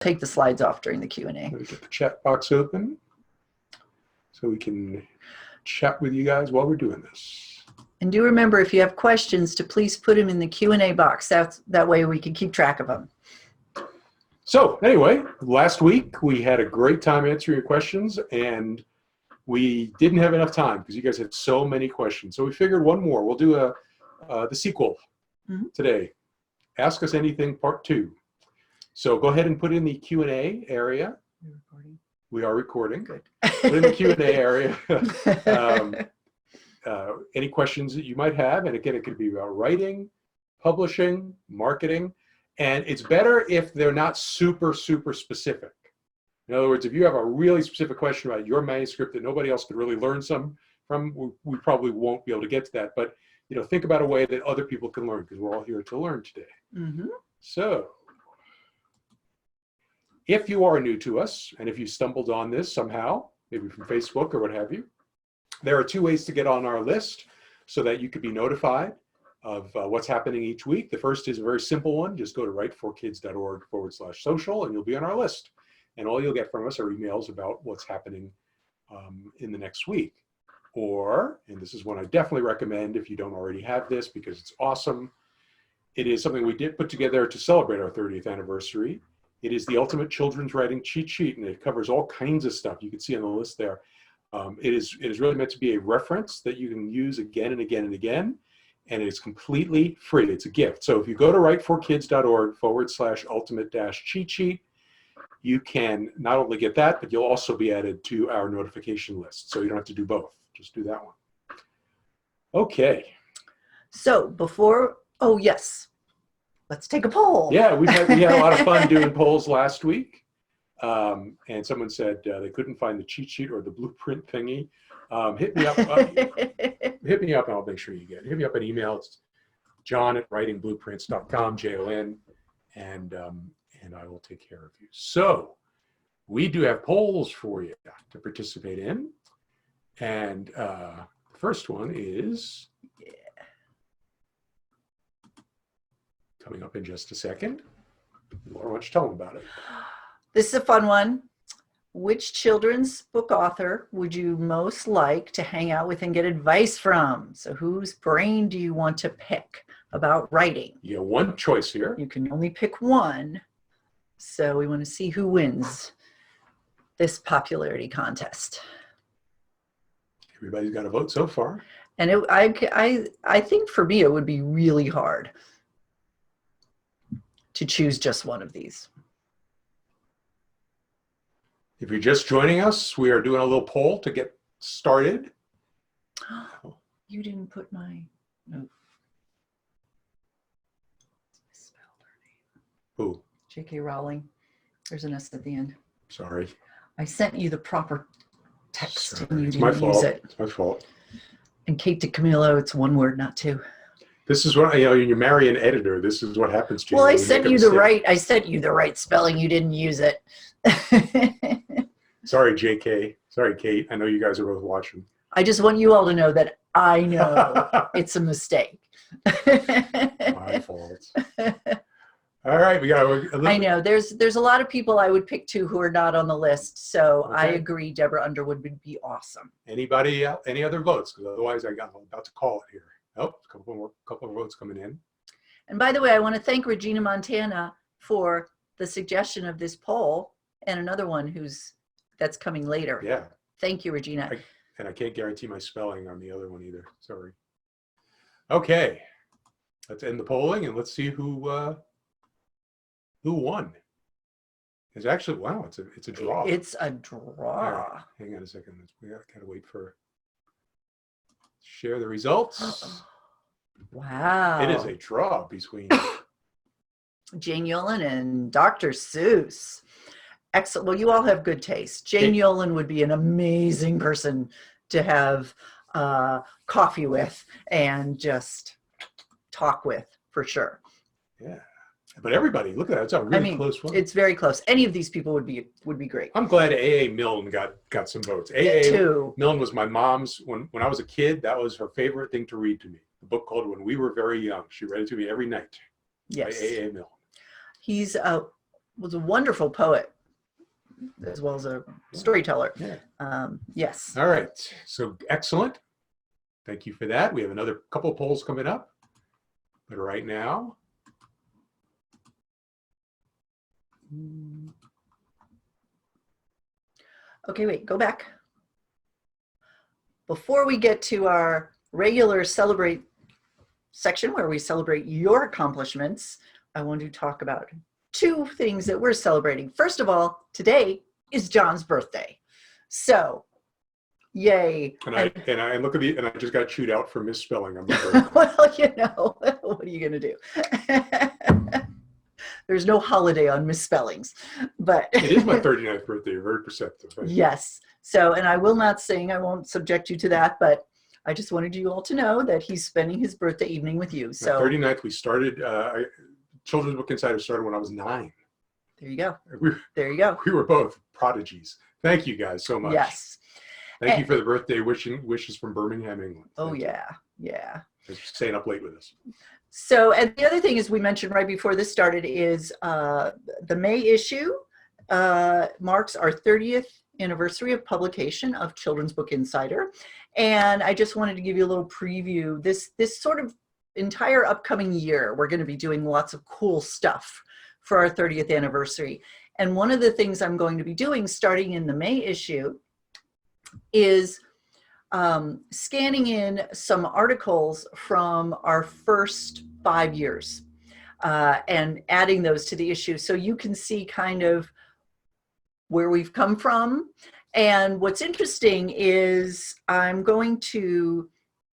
take the slides off during the Q&A. Let me get the chat box open so we can chat with you guys while we're doing this. And do remember, if you have questions, to please put them in the Q&A box. That way we can keep track of them. So anyway, last week we had a great time answering your questions, and we didn't have enough time because you guys had so many questions. So we figured one more. We'll do the sequel today. Ask Us Anything Part 2. So go ahead and put in the Q&A area. We are recording. Good. Put in the Q&A area any questions that you might have. And again, it could be about writing, publishing, marketing. And it's better if they're not super, super specific. In other words, if you have a really specific question about your manuscript that nobody else could really learn some from, we probably won't be able to get to that. But think about a way that other people can learn, because we're all here to learn today. So if you are new to us, and if you stumbled on this somehow, maybe from Facebook or what have you, there are two ways to get on our list so that you could be notified of what's happening each week. The first is a very simple one. Just go to writeforkids.org/social and you'll be on our list. And all you'll get from us are emails about what's happening in the next week. Or, and this is one I definitely recommend if you don't already have this because it's awesome, it is something we did put together to celebrate our 30th anniversary. It is the Ultimate Children's Writing Cheat Sheet, and it covers all kinds of stuff you can see on the list there. It is really meant to be a reference that you can use again and again and again, and it's completely free. It's a gift. So if you go to writeforkids.org/ultimate-cheat sheet, you can not only get that, but you'll also be added to our notification list. So you don't have to do both. Just do that one. Okay. So before, oh yes, let's take a poll. Yeah, we had a lot of fun doing polls last week. And someone said they couldn't find the cheat sheet or the blueprint thingy. Hit me up. Hit me up and I'll make sure you get it. Hit me up an email. It's john@writingblueprints.com, Jon, and I will take care of you. So we do have polls for you to participate in. And the first one is coming up in just a second. Laura, why don't you tell them about it? This is a fun one. Which children's book author would you most like to hang out with and get advice from? So whose brain do you want to pick about writing? You have one choice here. You can only pick one. So we want to see who wins this popularity contest. Everybody's got a vote so far. And I think for me, it would be really hard to choose just one of these. If you're just joining us, we are doing a little poll to get started. You didn't put my note. Misspelled her name. Who? J.K. Rowling. There's an S at the end. Sorry. I sent you the proper text. Sorry. And you It's didn't my fault. use it. It's my fault. And Kate DiCamillo, it's one word, not two. This is what, when you marry an editor, this is what happens to you. Well, I sent you the right spelling. You didn't use it. Sorry, JK. Sorry, Kate. I know you guys are both watching. I just want you all to know that I know it's a mistake. My fault. All right, we got. I know there's a lot of people I would pick too who are not on the list. So okay. I agree, Deborah Underwood would be awesome. Anybody? Any other votes? Because otherwise, I'm about to call it here. Oh, a couple of votes coming in. And by the way, I want to thank Regina Montana for the suggestion of this poll, and another one that's coming later. Yeah. Thank you, Regina. And I can't guarantee my spelling on the other one either. Sorry. Okay. Let's end the polling and let's see who won. It's actually, wow, it's a draw. It's a draw. Right, hang on a second. We gotta wait for share the results. Wow. It is a draw between Jane Yolen and Dr. Seuss. Excellent. Well, you all have good taste. Jane Yolen would be an amazing person to have coffee with and just talk with, for sure. Yeah. But everybody, look at that. It's a really close one. It's very close. Any of these people would be great. I'm glad A.A. Milne got some votes. A.A. Milne was my mom's, when I was a kid, that was her favorite thing to read to me. A book called When We Were Very Young. She read it to me every night. Yes. By A.A. Milne. He's was a wonderful poet as well as a storyteller. Yeah. Yes. All right. So excellent. Thank you for that. We have another couple polls coming up. But right now, okay, wait, go back. Before we get to our regular celebrate section where we celebrate your accomplishments, I want to talk about two things that we're celebrating. First of all, today is John's birthday. So, yay. and I look at and I just got chewed out for misspelling on my birthday. Well, you know, what are you going to do? There's no holiday on misspellings, but it is my 39th birthday. You're very perceptive. Yes. So, and I will not sing. I won't subject you to that, but I just wanted you all to know that he's spending his birthday evening with you. So, 39th, we started, Children's Book Insider started when I was 9. There you go. There you go. We were both prodigies. Thank you guys so much. Yes. Thank you for the birthday wishes from Birmingham, England. Oh, yeah. Yeah. Thanks for staying up late with us. So, and the other thing is we mentioned right before this started is the May issue marks our 30th anniversary of publication of Children's Book Insider. And I just wanted to give you a little preview. This sort of entire upcoming year, we're going to be doing lots of cool stuff for our 30th anniversary. And one of the things I'm going to be doing starting in the May issue is scanning in some articles from our first 5 years and adding those to the issue so you can see kind of where we've come from. And what's interesting is I'm going to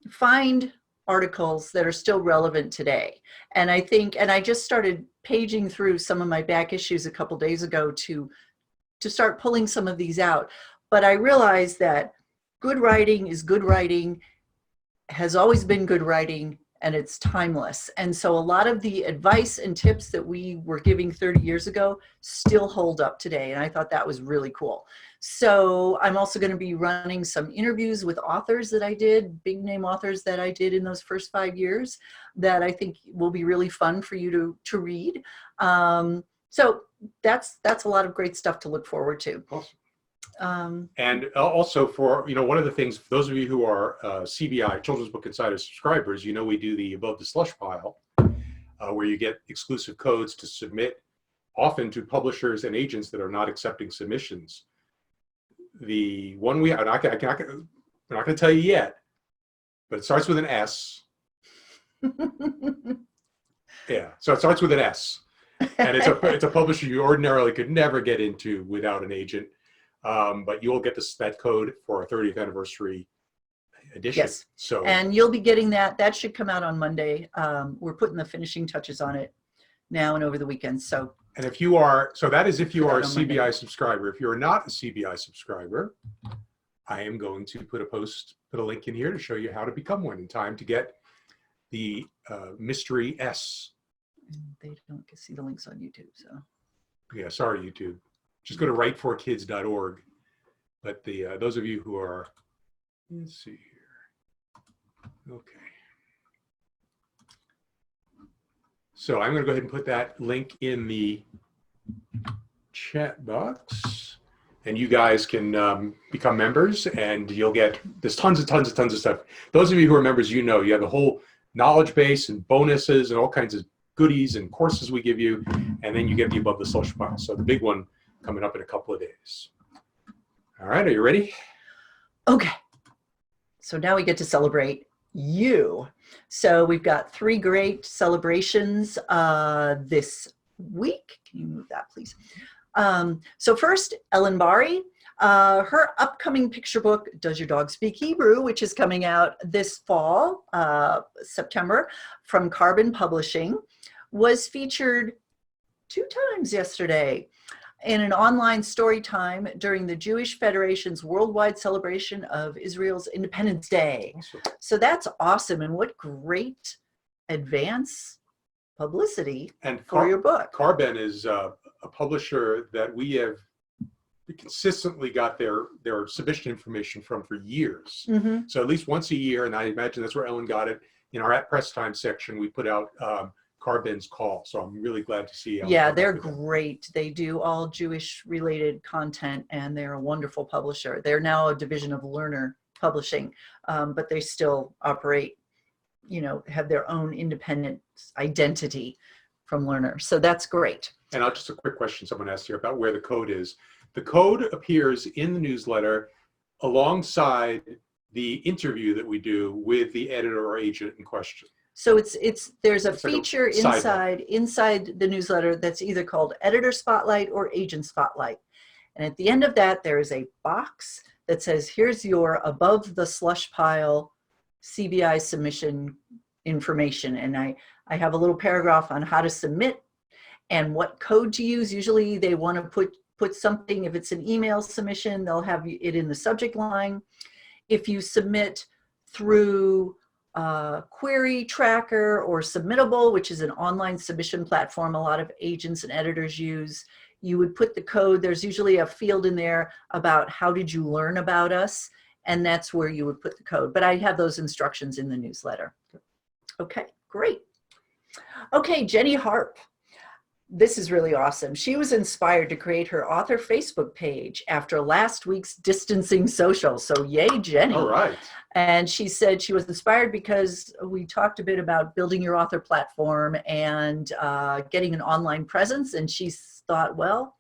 find articles that are still relevant today. And I think, and I just started paging through some of my back issues a couple days ago to start pulling some of these out. But I realized that good writing is good writing, has always been good writing, and it's timeless. And so a lot of the advice and tips that we were giving 30 years ago still hold up today. And I thought that was really cool. So I'm also going to be running some interviews with authors that I did, big name authors that I did in those first 5 years that I think will be really fun for you to read. So that's a lot of great stuff to look forward to. Awesome. And also for, one of the things, for those of you who are CBI, Children's Book Insider subscribers, we do the Above the Slush Pile, where you get exclusive codes to submit, often to publishers and agents that are not accepting submissions. The one we're not going to tell you yet, but it starts with an S. Yeah, so it starts with an S. And it's a publisher you ordinarily could never get into without an agent. But you will get that code for our 30th anniversary edition. Yes. So, and you'll be getting that. That should come out on Monday. We're putting the finishing touches on it now and over the weekend. So, and if you are, so that is if you are a CBI subscriber. If you are not a CBI subscriber, I am going to put a link in here to show you how to become one in time to get the mystery S. They don't see the links on YouTube, so. Yeah, sorry, YouTube. Just go to writeforkids.org. But those of you who are, let's see here. Okay. So I'm going to go ahead and put that link in the chat box. And you guys can become members, and you'll get, there's tons of stuff. Those of you who are members, you have a whole knowledge base and bonuses and all kinds of goodies and courses we give you. And then you get the Above the Slush Pile. So the big one coming up in a couple of days. All right, are you ready? Okay. So now we get to celebrate you. So we've got 3 great celebrations this week. Can you move that, please? So first, Ellen Bari, her upcoming picture book, Does Your Dog Speak Hebrew?, which is coming out this fall, September, from Carbon Publishing, was featured 2 times yesterday in an online story time during the Jewish Federation's worldwide celebration of Israel's Independence Day. Awesome. So that's awesome. And what great advance publicity for your book. Carbon is a publisher that we consistently got their submission information from for years. Mm-hmm. So at least once a year, and I imagine that's where Ellen got it, in our at press time section, we put out Carbin's call. So I'm really glad to see. Yeah, they're great. They do all Jewish related content, and they're a wonderful publisher. They're now a division of Learner Publishing, but they still operate, have their own independent identity from Learner. So that's great. And just a quick question someone asked here about where the code is. The code appears in the newsletter alongside the interview that we do with the editor or agent in question. So there's a It's feature like inside the newsletter that's either called Editor Spotlight or Agent Spotlight. And at the end of that, there is a box that says, here's your above the slush pile CBI submission information. And I have a little paragraph on how to submit and what code to use. Usually they want to put something, if it's an email submission, they'll have it in the subject line. If you submit through Query Tracker or Submittable, which is an online submission platform a lot of agents and editors use, you would put the code. There's usually a field in there about how did you learn about us, and that's where you would put the code. But I have those instructions in the newsletter. Okay, great. Okay, Jenny Harp. This is really awesome. She was inspired to create her author Facebook page after last week's distancing social. So yay, Jenny. All right. And she said she was inspired because we talked a bit about building your author platform and getting an online presence. And she thought, well,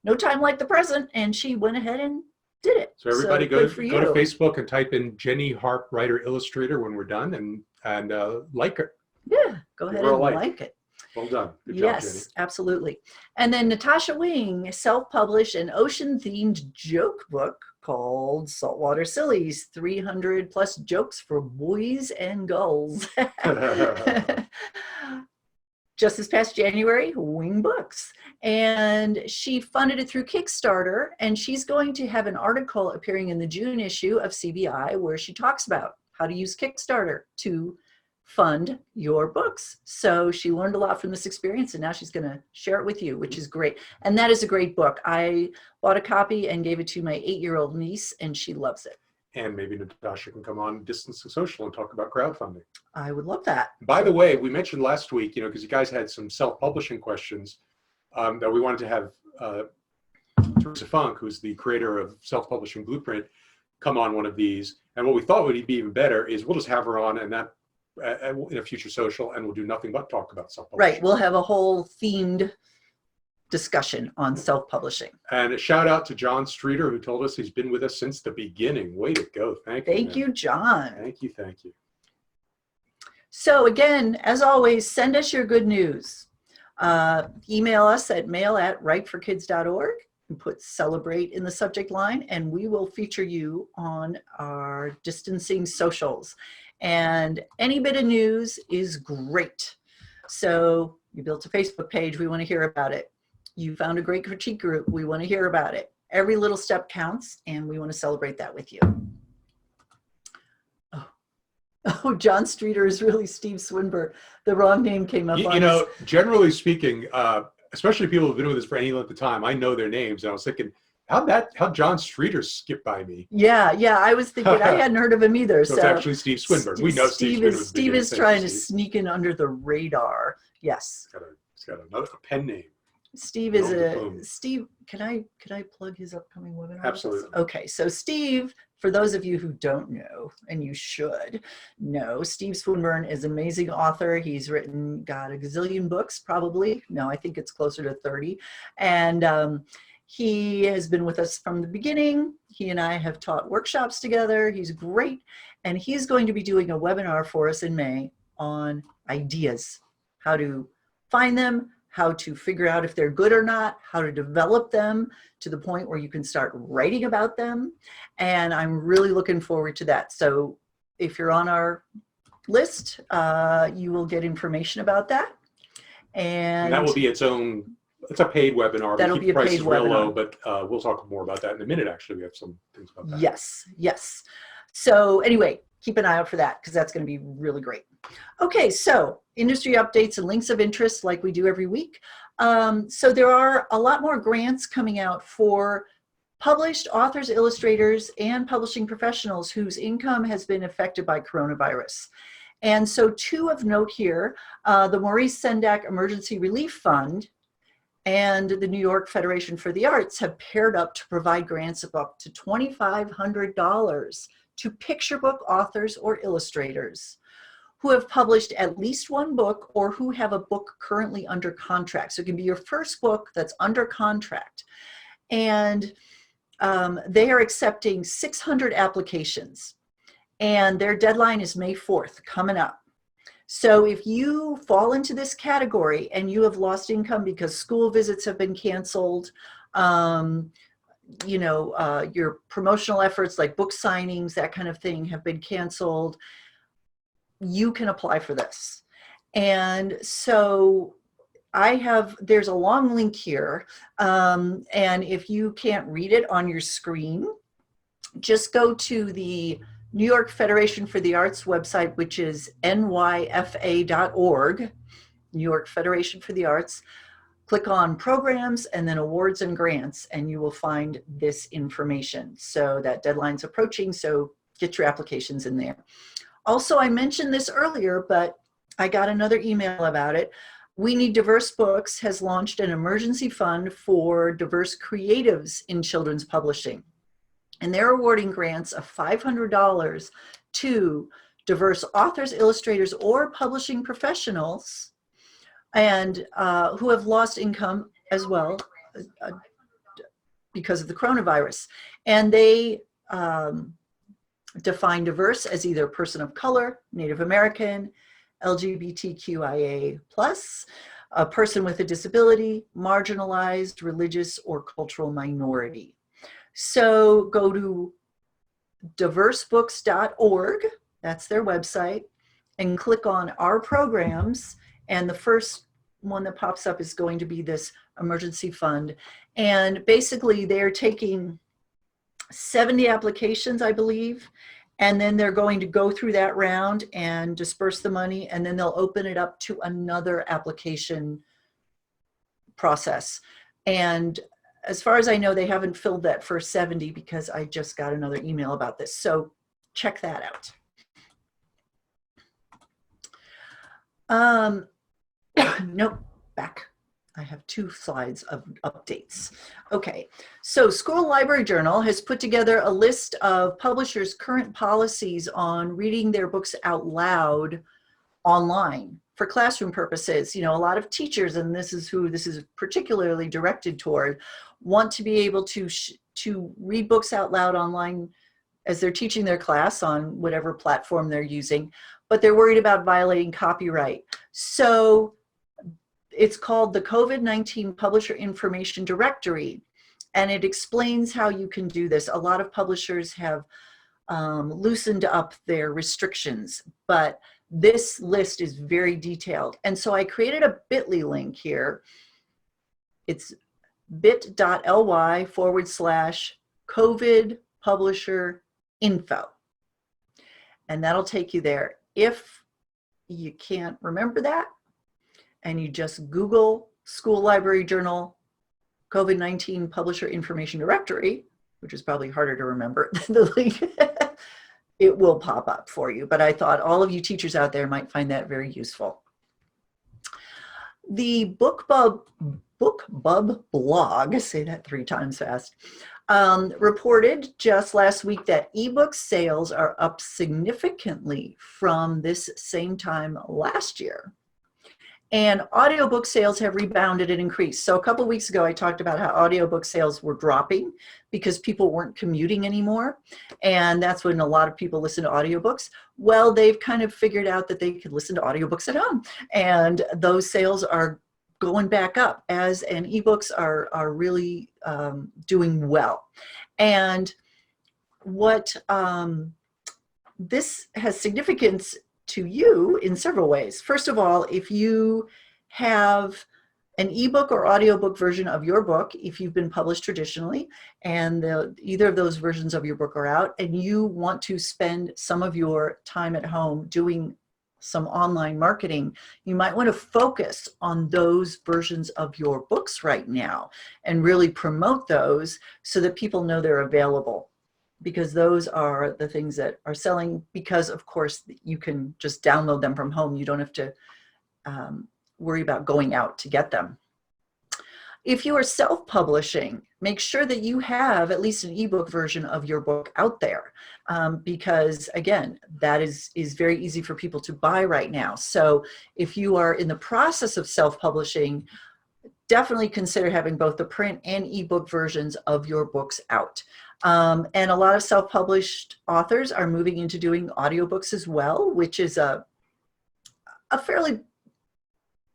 no time like the present. And she went ahead and did it. So everybody go to Facebook and type in Jenny Harp Writer Illustrator when we're done and like her. Yeah, go ahead and like it. Well done. Good job, yes, Jenny. Absolutely. And then Natasha Wing self-published an ocean-themed joke book called Saltwater Sillies, 300 plus jokes for boys and gulls. Just this past January, Wing Books. And she funded it through Kickstarter, and she's going to have an article appearing in the June issue of CBI where she talks about how to use Kickstarter to fund your books. So she learned a lot from this experience, and now she's going to share it with you, which is great. And that is a great book. I bought a copy and gave it to my 8-year-old niece, and she loves it. And maybe Natasha can come on Distance to Social and talk about crowdfunding. I would love that. By the way, we mentioned last week, because you guys had some self-publishing questions that we wanted to have Teresa Funk, who's the creator of Self-Publishing Blueprint, come on one of these. And what we thought would be even better is we'll just have her on, and that in a future social, and we'll do nothing but talk about self-publishing. Right, we'll have a whole themed discussion on self-publishing. And a shout out to John Streeter, who told us he's been with us since the beginning. Way to go. Thank you, John. Thank you, thank you. So again, as always, send us your good news. Email us at mail@writeforkids.org and put celebrate in the subject line, and we will feature you on our distancing socials. And any bit of news is great. So you built a Facebook page, we want to hear about it. You found a great critique group, we want to hear about it. Every little step counts, and we want to celebrate that with you. Oh, John Streeter is really Steve Swinburne. The wrong name came up. Generally speaking, especially people who've been with us for any length of time, I know their names, and I was thinking, how'd John Streeter skip by me? Yeah, I was thinking I hadn't heard of him either. So it's actually Steve Swinburne. We know Steve Swinburne. Steve is trying to sneak in under the radar. Yes. He's got another pen name. Steve is Steve. Can I plug his upcoming webinar? Absolutely. Okay, so Steve, for those of you who don't know, and you should know, Steve Swinburne is an amazing author. He's written, got a gazillion books, probably. No, I think it's closer to 30. And he has been with us from the beginning. He and I have taught workshops together. He's great. And he's going to be doing a webinar for us in May on ideas, how to find them, how to figure out if they're good or not, how to develop them to the point where you can start writing about them. And I'm really looking forward to that. So if you're on our list, you will get information about that. And that will be its own. It's a paid webinar. That'll be a paid webinar. Real low, but we'll talk more about that in a minute. Actually, we have some things about that. Yes. So anyway, keep an eye out for that because that's going to be really great. Okay, so industry updates and links of interest like we do every week. So there are a lot more grants coming out for published authors, illustrators, and publishing professionals whose income has been affected by coronavirus. And so two of note here, the Maurice Sendak Emergency Relief Fund and the New York Federation for the Arts have paired up to provide grants of up to $2,500 to picture book authors or illustrators who have published at least one book or who have a book currently under contract. So it can be your first book that's under contract. And they are accepting 600 applications. And their deadline is May 4th, coming up. So if you fall into this category and you have lost income because school visits have been canceled, your promotional efforts like book signings, that kind of thing have been canceled, you can apply for this. And so there's a long link here. And if you can't read it on your screen, just go to the New York Federation for the Arts website, which is nyfa.org, New York Federation for the Arts. Click on programs and then awards and grants, and you will find this information. So that deadline's approaching, so get your applications in there. Also, I mentioned this earlier, but I got another email about it. We Need Diverse Books has launched an emergency fund for diverse creatives in children's publishing. And they're awarding grants of $500 to diverse authors, illustrators, or publishing professionals, and who have lost income as well because of the coronavirus. And they define diverse as either person of color, Native American, LGBTQIA+, a person with a disability, marginalized, religious, or cultural minority. So go to diversebooks.org, that's their website, and click on our programs. And the first one that pops up is going to be this emergency fund. And basically they're taking 70 applications, I believe, and then they're going to go through that round and disperse the money, and then they'll open it up to another application process. And as far as I know, they haven't filled that first 70 because I just got another email about this. So check that out. Nope, back. I have two slides of updates. Okay, so School Library Journal has put together a list of publishers' current policies on reading their books out loud online for classroom purposes. You know, a lot of teachers, and this is who this is particularly directed toward, want to be able to read books out loud online as they're teaching their class on whatever platform they're using, but they're worried about violating copyright. So it's called the COVID-19 Publisher Information Directory, and it explains how you can do this. A lot of publishers have loosened up their restrictions, but this list is very detailed. And so I created a bit.ly link here. It's bit.ly/COVID publisher info. And that'll take you there. If you can't remember that, and you just Google School Library Journal COVID-19 Publisher Information Directory, which is probably harder to remember than the link, it will pop up for you. But I thought all of you teachers out there might find that very useful. The BookBub blog, say that 3 times fast, reported just last week that ebook sales are up significantly from this same time last year. And audiobook sales have rebounded and increased. So a couple of weeks ago, I talked about how audiobook sales were dropping because people weren't commuting anymore. And that's when a lot of people listen to audiobooks. Well, they've kind of figured out that they could listen to audiobooks at home. And those sales are going back up and ebooks are really doing well. And what this has significance to you in several ways. First of all, if you have an ebook or audiobook version of your book, if you've been published traditionally, and either of those versions of your book are out, and you want to spend some of your time at home doing some online marketing, you might want to focus on those versions of your books right now and really promote those so that people know they're available. because those are the things that are selling, because of course you can just download them from home. You don't have to worry about going out to get them. If you are self-publishing, make sure that you have at least an ebook version of your book out there, because again, that is very easy for people to buy right now. So if you are in the process of self-publishing, definitely consider having both the print and ebook versions of your books out. And a lot of self-published authors are moving into doing audiobooks as well, which is a fairly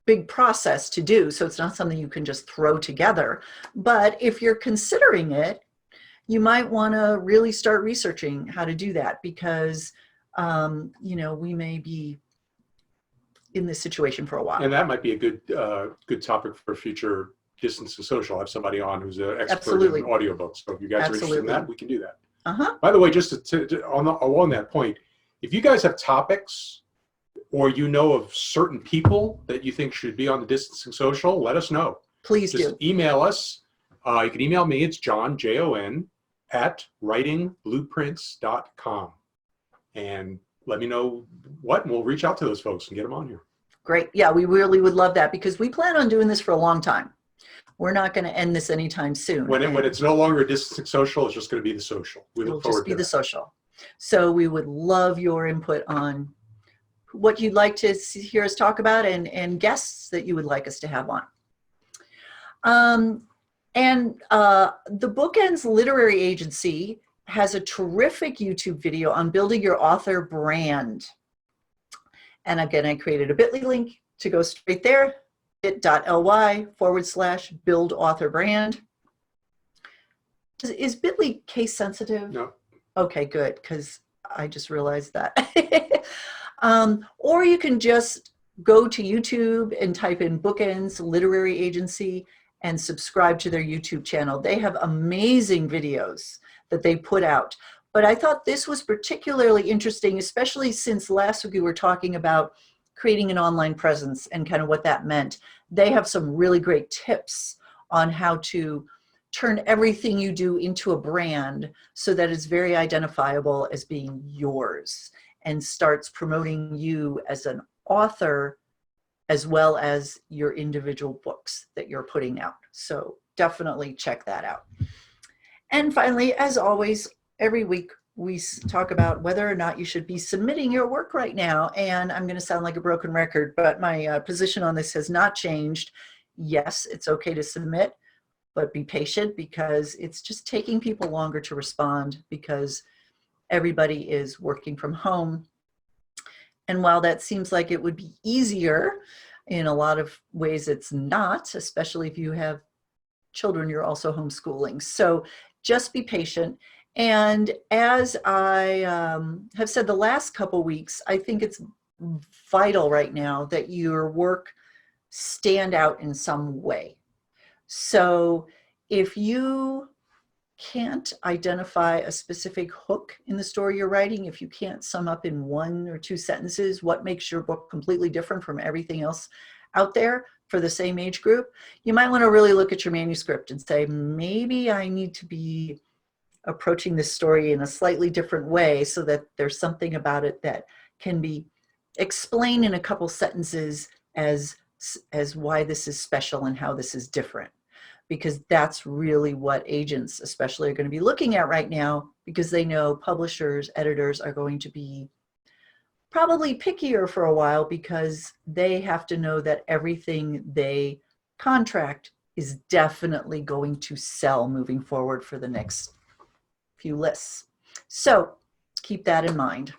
big process to do. So it's not something you can just throw together. But if you're considering it, you might want to really start researching how to do that, because you know, we may be in this situation for a while. And that might be a good topic for future Distance and Social. I'll have somebody on who's an expert Absolutely. in audiobooks. So if you guys are interested in that, we can do that. By the way, just along that point, if you guys have topics or you know of certain people that you think should be on the Distancing Social, let us know. Please Just do. email us. You can email me. It's John, Jon, at writingblueprints.com. And let me know what, and we'll reach out to those folks and get them on here. Great. Yeah, we really would love that, because we plan on doing this for a long time. We're not going to end this anytime soon. When it's no longer a Distancing Social, it's just going to be the social. We look forward to the social. So we would love your input on what you'd like to hear us talk about, and guests that you would like us to have on. The Bookends Literary Agency has a terrific YouTube video on building your author brand. And again, I created a bit.ly link to go straight there, bit.ly/build author brand. Is bit.ly case sensitive? No. Okay, good, because I just realized that. Or you can just go to YouTube and type in Bookends Literary Agency and subscribe to their YouTube channel. They have amazing videos that they put out. But I thought this was particularly interesting, especially since last week we were talking about creating an online presence and kind of what that meant. They have some really great tips on how to turn everything you do into a brand so that it's very identifiable as being yours, and starts promoting you as an author as well as your individual books that you're putting out. So definitely check that out. And finally, as always, every week we talk about whether or not you should be submitting your work right now. And I'm going to sound like a broken record, but my position on this has not changed. Yes, it's okay to submit, but be patient, because it's just taking people longer to respond because everybody is working from home. And while that seems like it would be easier, in a lot of ways it's not, especially if you have children you're also homeschooling. So just be patient. And as I have said the last couple weeks, I think it's vital right now that your work stand out in some way. So if you can't identify a specific hook in the story you're writing, if you can't sum up in 1 or 2 sentences what makes your book completely different from everything else out there for the same age group, you might want to really look at your manuscript and say, maybe I need to be approaching this story in a slightly different way so that there's something about it that can be explained in a couple sentences as why this is special and how this is different. Because that's really what agents especially are going to be looking at right now, because they know publishers, editors are going to be probably pickier for a while, because they have to know that everything they contract is definitely going to sell moving forward for the next few lists. So keep that in mind.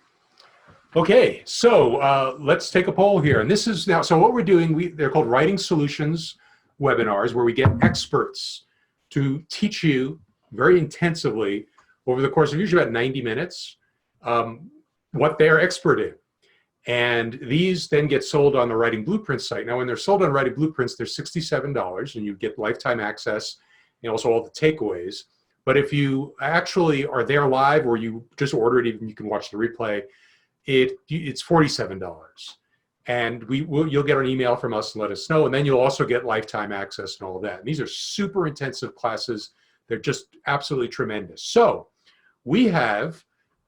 Okay, so let's take a poll here. And this is now, so what we're doing, they're called Writing Solutions webinars, where we get experts to teach you very intensively over the course of usually about 90 minutes what they're expert in. And these then get sold on the Writing Blueprints site. Now, when they're sold on Writing Blueprints, they're $67, and you get lifetime access and also all the takeaways. But if you actually are there live, or you just order it, even you can watch the replay, it's $47. And you'll get an email from us and let us know. And then you'll also get lifetime access and all of that. And these are super intensive classes. They're just absolutely tremendous. So we have,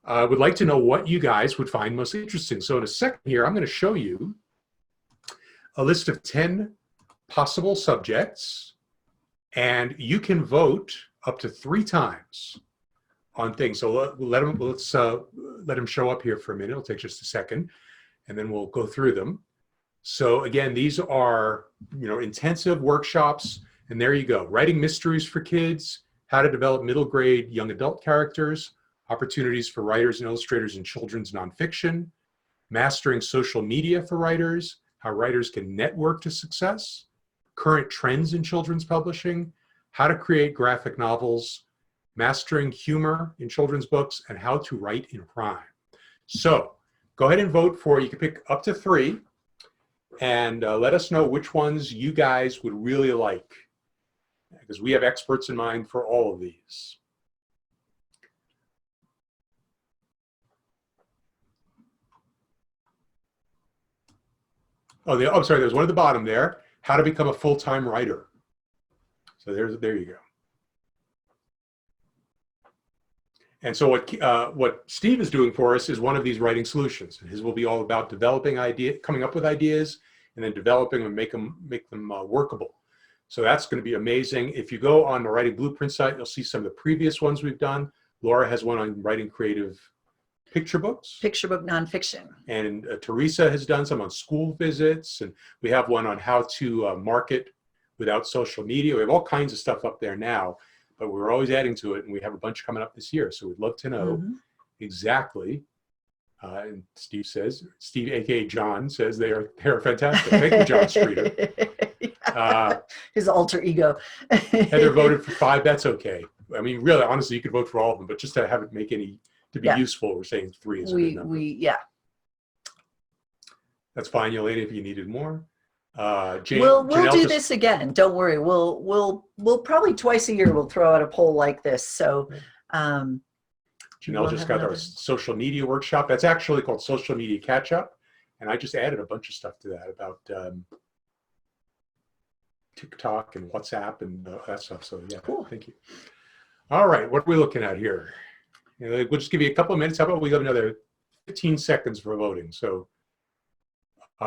would like to know what you guys would find most interesting. So in a second here, I'm going to show you a list of 10 possible subjects, and you can vote up to 3 times on things. So let's let him show up here for a minute. It'll take just a second, and then we'll go through them. So again, these are, intensive workshops, and there you go. Writing mysteries for kids, how to develop middle grade young adult characters, opportunities for writers and illustrators in children's nonfiction, mastering social media for writers, how writers can network to success, current trends in children's publishing, how to create graphic novels, mastering humor in children's books, and how to write in rhyme. So go ahead and vote for, you can pick up to 3, and let us know which ones you guys would really like, because we have experts in mind for all of these. I'm sorry, there's one at the bottom there, how to become a full-time writer. So there you go. And so what Steve is doing for us is one of these writing solutions. His will be all about developing coming up with ideas, and then developing and make them workable. So that's going to be amazing. If you go on the Writing Blueprint site, you'll see some of the previous ones we've done. Laura has one on writing creative picture books. Picture book nonfiction. And Teresa has done some on school visits. And we have one on how to market without social media. We have all kinds of stuff up there now, but we're always adding to it. And we have a bunch coming up this year. So we'd love to know exactly. And Steve, aka John, says they are fantastic. Thank you, John Streeter. His alter ego. Heather voted for 5. That's okay. I mean, really, honestly, you could vote for all of them, but just to have it make any to be useful, we're saying 3 is a good number. That's fine, Yelena, if you needed more. We'll do this again. Don't worry. We'll probably twice a year we'll throw out a poll like this. So. Janelle just got our social media workshop. That's actually called Social Media Catch Up. And I just added a bunch of stuff to that about TikTok and WhatsApp and that stuff. So yeah, cool. Thank you. All right, what are we looking at here? We'll just give you a couple of minutes. How about we have another 15 seconds for voting? So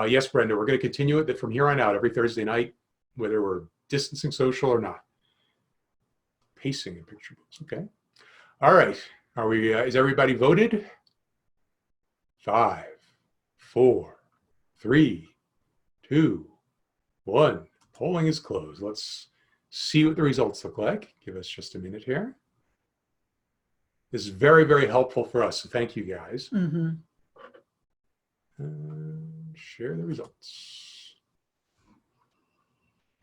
yes, Brenda, we're going to continue it from here on out every Thursday night, whether we're distancing social or not. Pacing in picture books, okay. All right. Are we? Is everybody voted? 5, 4, 3, 2, 1. Polling is closed. Let's see what the results look like. Give us just a minute here. This is very, very helpful for us. So thank you, guys. Share the results.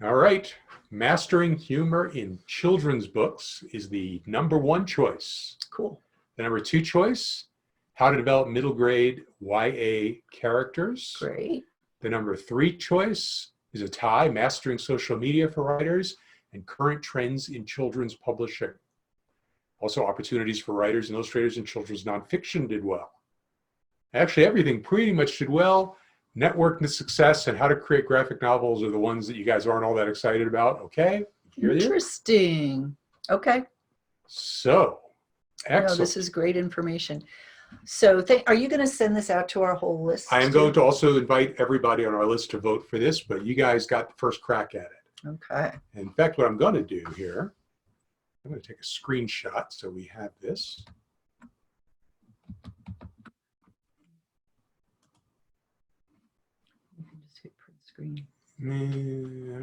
All right. Mastering humor in children's books is the #1 choice. Cool. The #2 choice, how to develop middle grade YA characters. Great. The #3 choice is a tie, mastering social media for writers and current trends in children's publishing. Also, opportunities for writers and illustrators in children's nonfiction did well. Actually, everything pretty much did well. Network to success and how to create graphic novels are the ones that you guys aren't all that excited about. Okay. Interesting. Okay. So, excellent. No, this is great information. So are you going to send this out to our whole list? I am going to also invite everybody on our list to vote for this, but you guys got the first crack at it. Okay. In fact, what I'm going to do here, I'm going to take a screenshot so we have this. Just hit print screen.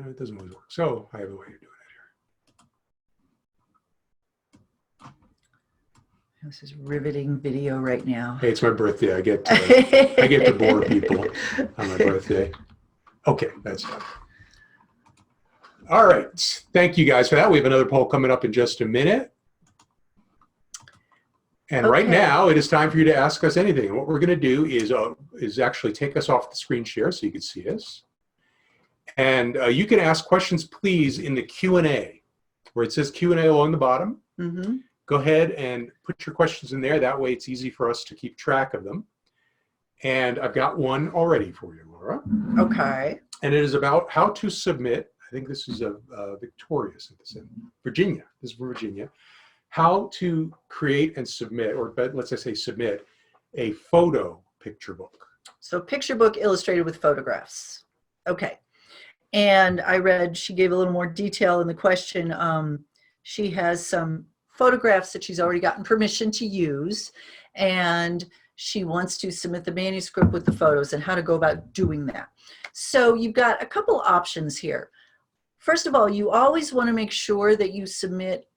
It doesn't always work. So I have a way of doing it here. This is riveting video right now. Hey, it's my birthday. I get to bore people on my birthday. Okay, that's done. All right. Thank you guys for that. We have another poll coming up in just a minute. And right now, it is time for you to ask us anything. And what we're going to do is actually take us off the screen share so you can see us. And you can ask questions, please, in the Q&A, where it says Q&A along the bottom. Mm-hmm. Go ahead and put your questions in there. That way, it's easy for us to keep track of them. And I've got one already for you, Laura. Okay. And it is about how to submit. I think this is Victoria sent this in. Virginia. This is Virginia. how to create and submit, or let's just say submit, a photo picture book. So picture book illustrated with photographs. Okay. And I read, she gave a little more detail in the question. She has some photographs that she's already gotten permission to use, and she wants to submit the manuscript with the photos and how to go about doing that. So you've got a couple options here. First of all, you always want to make sure that you submit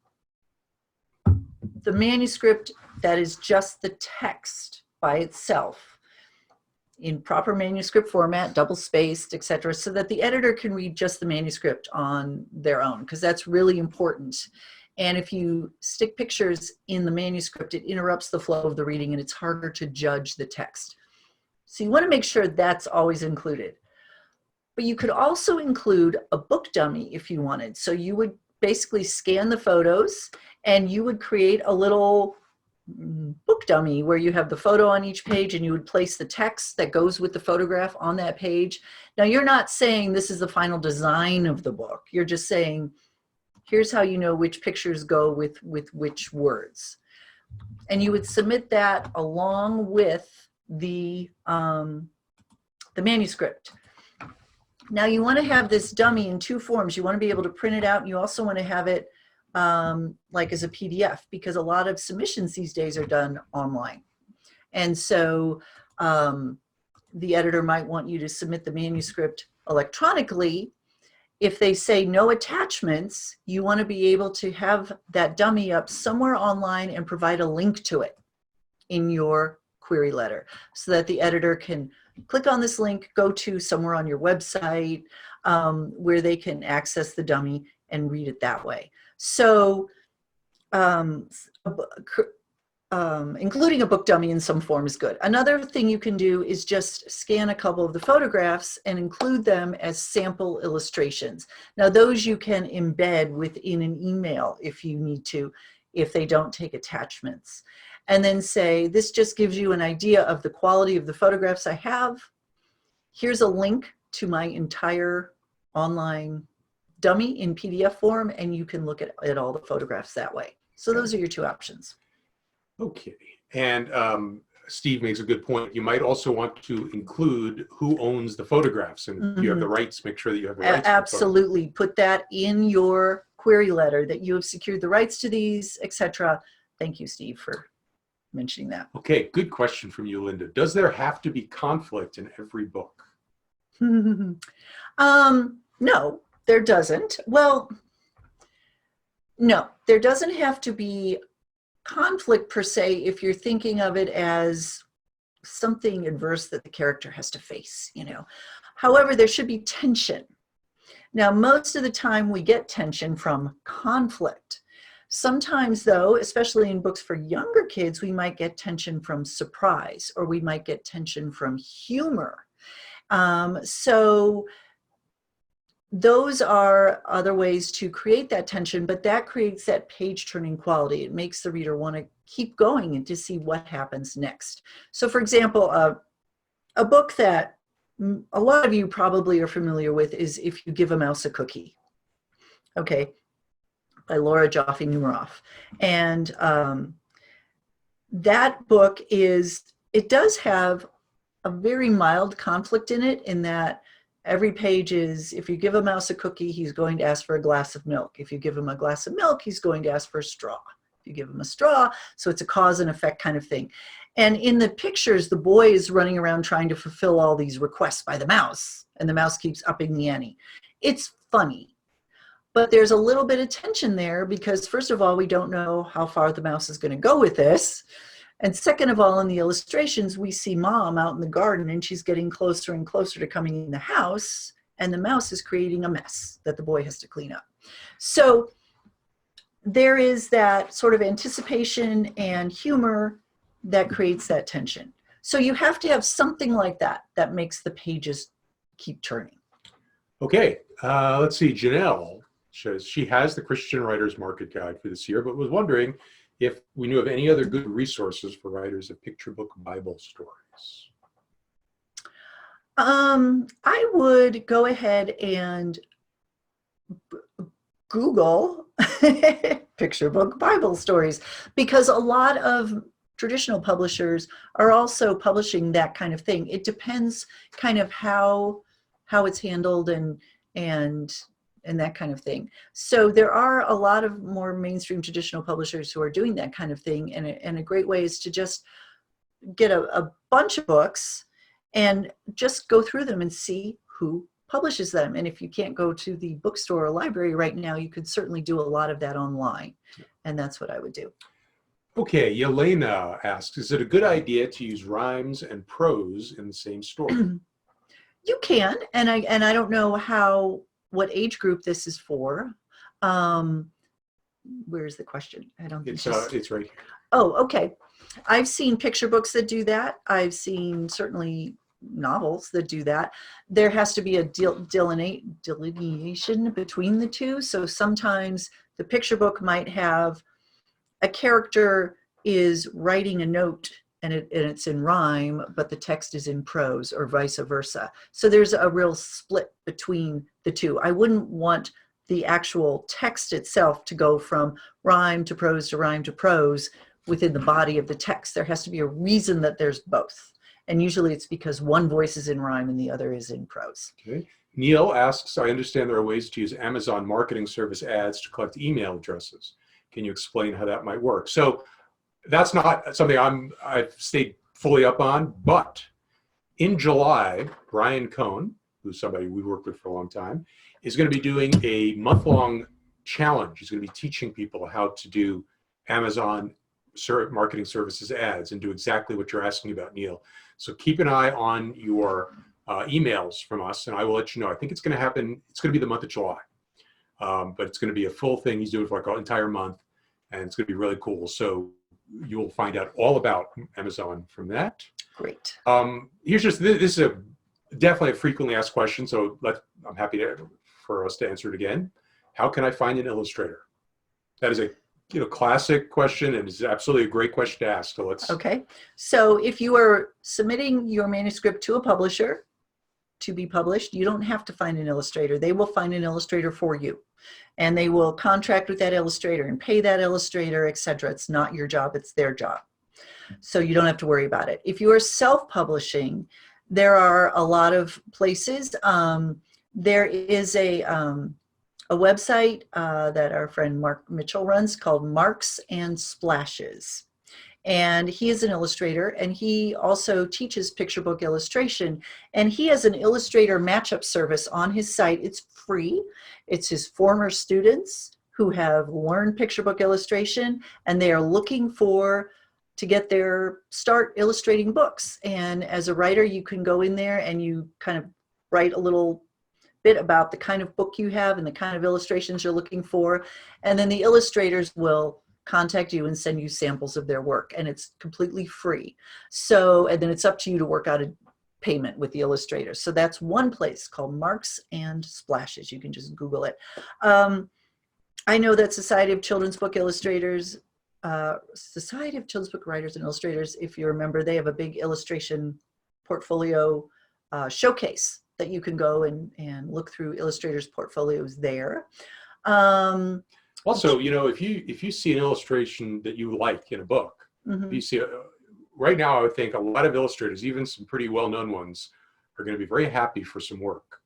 the manuscript that is just the text by itself in proper manuscript format, double spaced, etc., so that the editor can read just the manuscript on their own, because that's really important. And if you stick pictures in the manuscript, it interrupts the flow of the reading and it's harder to judge the text. So you want to make sure that's always included. But you could also include a book dummy if you wanted. So you would basically scan the photos and you would create a little book dummy where you have the photo on each page and you would place the text that goes with the photograph on that page. Now, you're not saying this is the final design of the book. You're just saying, here's how you know which pictures go with which words. And you would submit that along with the manuscript. Now, you want to have this dummy in two forms. You want to be able to print it out, and you also want to have it like as a PDF, because a lot of submissions these days are done online. And so the editor might want you to submit the manuscript electronically. If they say no attachments, you want to be able to have that dummy up somewhere online and provide a link to it in your query letter so that the editor can click on this link, go to somewhere on your website where they can access the dummy and read it that way. So including a book dummy in some form is good. Another thing you can do is just scan a couple of the photographs and include them as sample illustrations. Now, those you can embed within an email if you need to, if they don't take attachments. And then say, this just gives you an idea of the quality of the photographs I have. Here's a link to my entire online dummy in PDF form, and you can look at all the photographs that way. So those are your two options. Okay. And Steve makes a good point. You might also want to include who owns the photographs, and if you have the rights, make sure that you have the rights. Absolutely. Put that in your query letter, that you have secured the rights to these, etc. Thank you, Steve, for mentioning that. Okay, good question from you, Linda. Does there have to be conflict in every book? No, there doesn't. Well, no, there doesn't have to be conflict per se if you're thinking of it as something adverse that the character has to face, you know. However, there should be tension. Now, most of the time we get tension from conflict. Sometimes, though, especially in books for younger kids, we might get tension from surprise, or we might get tension from humor. So those are other ways to create that tension, but that creates that page-turning quality. It makes the reader want to keep going and to see what happens next. So, for example, a book that a lot of you probably are familiar with is If You Give a Mouse a Cookie. Okay. By Laura Joffe Numeroff. And that book it does have a very mild conflict in it, in that every page is, if you give a mouse a cookie, he's going to ask for a glass of milk. If you give him a glass of milk, he's going to ask for a straw. If you give him a straw, so it's a cause and effect kind of thing. And in the pictures, the boy is running around trying to fulfill all these requests by the mouse, and the mouse keeps upping the ante. It's funny. But there's a little bit of tension there because, first of all, we don't know how far the mouse is going to go with this. And second of all, in the illustrations, we see Mom out in the garden, and she's getting closer and closer to coming in the house, and the mouse is creating a mess that the boy has to clean up. So there is that sort of anticipation and humor that creates that tension. So you have to have something like that that makes the pages keep turning. Okay, let's see. Janelle says she has the Christian Writers Market Guide for this year, but was wondering if we knew of any other good resources for writers of picture book Bible stories. I would go ahead and Google picture book Bible stories, because a lot of traditional publishers are also publishing that kind of thing. It depends kind of how it's handled and that kind of thing. So there are a lot of more mainstream traditional publishers who are doing that kind of thing, and a great way is to just get a bunch of books and just go through them and see who publishes them. And if you can't go to the bookstore or library right now, you could certainly do a lot of that online. And that's what I would do. Okay, Yelena asks, is it a good idea to use rhymes and prose in the same story? You can, and I don't know what age group this is for. Where's the question? I don't think it's right here. Oh, okay. I've seen picture books that do that. I've seen certainly novels that do that. There has to be a delineation between the two. So sometimes the picture book might have a character is writing a note and it's in rhyme, but the text is in prose, or vice versa. So there's a real split between the two. I wouldn't want the actual text itself to go from rhyme to prose to rhyme to prose within the body of the text. There has to be a reason that there's both. And usually it's because one voice is in rhyme and the other is in prose. Okay. Neil asks, I understand there are ways to use Amazon marketing service ads to collect email addresses. Can you explain how that might work? So that's not something I've stayed fully up on, but in July, Brian Cohn, who's somebody we worked with for a long time, is going to be doing a month-long challenge. He's going to be teaching people how to do Amazon marketing services ads and do exactly what you're asking about, Neil. So keep an eye on your emails from us, and I will let you know. I think it's going to happen. It's going to be the month of July, but it's going to be a full thing. He's doing it for like an entire month, and it's going to be really cool. So you'll find out all about Amazon from that. Great. Here's just, this is definitely a frequently asked question, so I'm happy for us to answer it again. How can I find an illustrator? That is a classic question, and it's absolutely a great question to ask. So let's. Okay. So if you are submitting your manuscript to a publisher to be published, you don't have to find an illustrator. They will find an illustrator for you, and they will contract with that illustrator and pay that illustrator, etc. It's not your job, it's their job. So you don't have to worry about it. If you are self-publishing, there are a lot of places. There is a website that our friend Mark Mitchell runs called Marks and Splashes. And he is an illustrator, and he also teaches picture book illustration. And he has an illustrator matchup service on his site. It's free. It's his former students who have learned picture book illustration, and they are looking to get their start illustrating books. And as a writer, you can go in there and you kind of write a little bit about the kind of book you have and the kind of illustrations you're looking for. And then the illustrators will contact you and send you samples of their work, and it's completely free. So, and then it's up to you to work out a payment with the illustrators. So that's one place called Marks and Splashes. You can just Google it. I know that Society of Children's Book Illustrators, Society of Children's Book Writers and Illustrators, if you remember, they have a big illustration portfolio showcase that you can go and look through illustrators' portfolios there. Also, if you see an illustration that you like in a book, Mm-hmm. you see right now, I would think a lot of illustrators, even some pretty well-known ones, are going to be very happy for some work.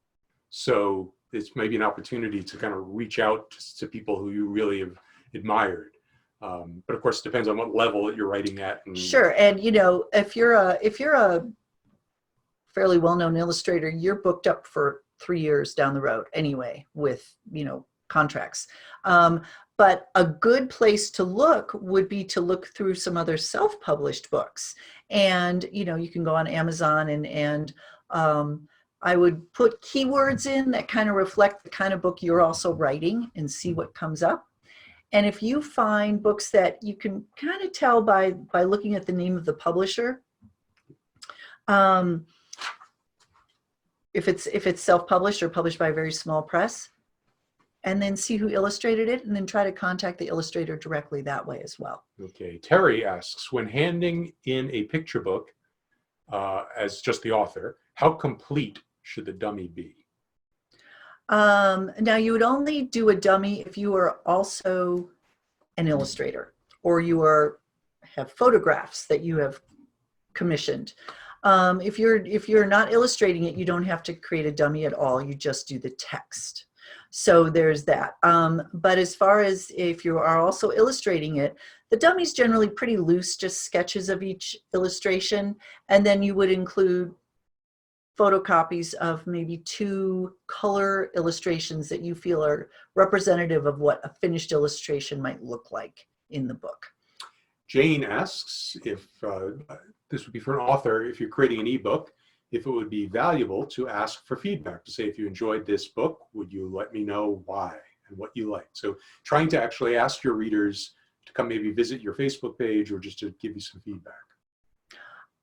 So it's maybe an opportunity to kind of reach out to people who you really have admired. But of course, it depends on what level that you're writing at. Sure, and if you're a fairly well-known illustrator, you're booked up for 3 years down the road anyway with contracts. But a good place to look would be to look through some other self-published books, and you can go on Amazon and I would put keywords in that kind of reflect the kind of book you're also writing and see what comes up. And if you find books that you can kind of tell by looking at the name of the publisher, if it's self-published or published by a very small press, and then see who illustrated it, and then try to contact the illustrator directly that way as well. Okay, Terry asks, when handing in a picture book as just the author, how complete should the dummy be? Now you would only do a dummy if you are also an illustrator, or you have photographs that you have commissioned. If you're not illustrating it, you don't have to create a dummy at all. You just do the text. So there's that. But as far as if you are also illustrating it, the dummy's generally pretty loose, just sketches of each illustration, and then you would include photocopies of maybe 2 color illustrations that you feel are representative of what a finished illustration might look like in the book. Jane asks if this would be for an author, if you're creating an ebook, if it would be valuable to ask for feedback, to say, if you enjoyed this book, would you let me know why and what you liked? So trying to actually ask your readers to come maybe visit your Facebook page or just to give you some feedback.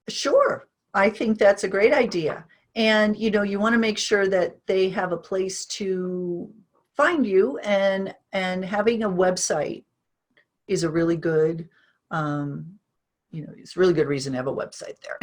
Sure, I think that's a great idea. And you want to make sure that they have a place to find you, and having a website is a really good it's a really good reason to have a website there.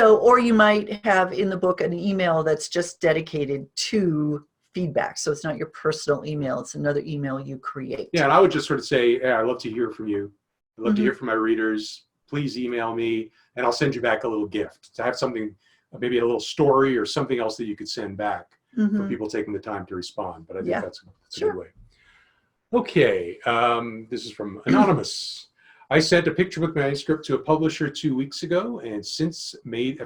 Or you might have in the book an email that's just dedicated to feedback. So it's not your personal email, it's another email you create. Yeah, and I would just sort of say, I'd love to hear from you. I'd love to hear from my readers. Please email me, and I'll send you back a little gift. To have something, maybe a little story or something else that you could send back for people taking the time to respond. But I think that's a good way. Okay, this is from Anonymous. I sent a picture book manuscript to a publisher 2 weeks ago, and have since made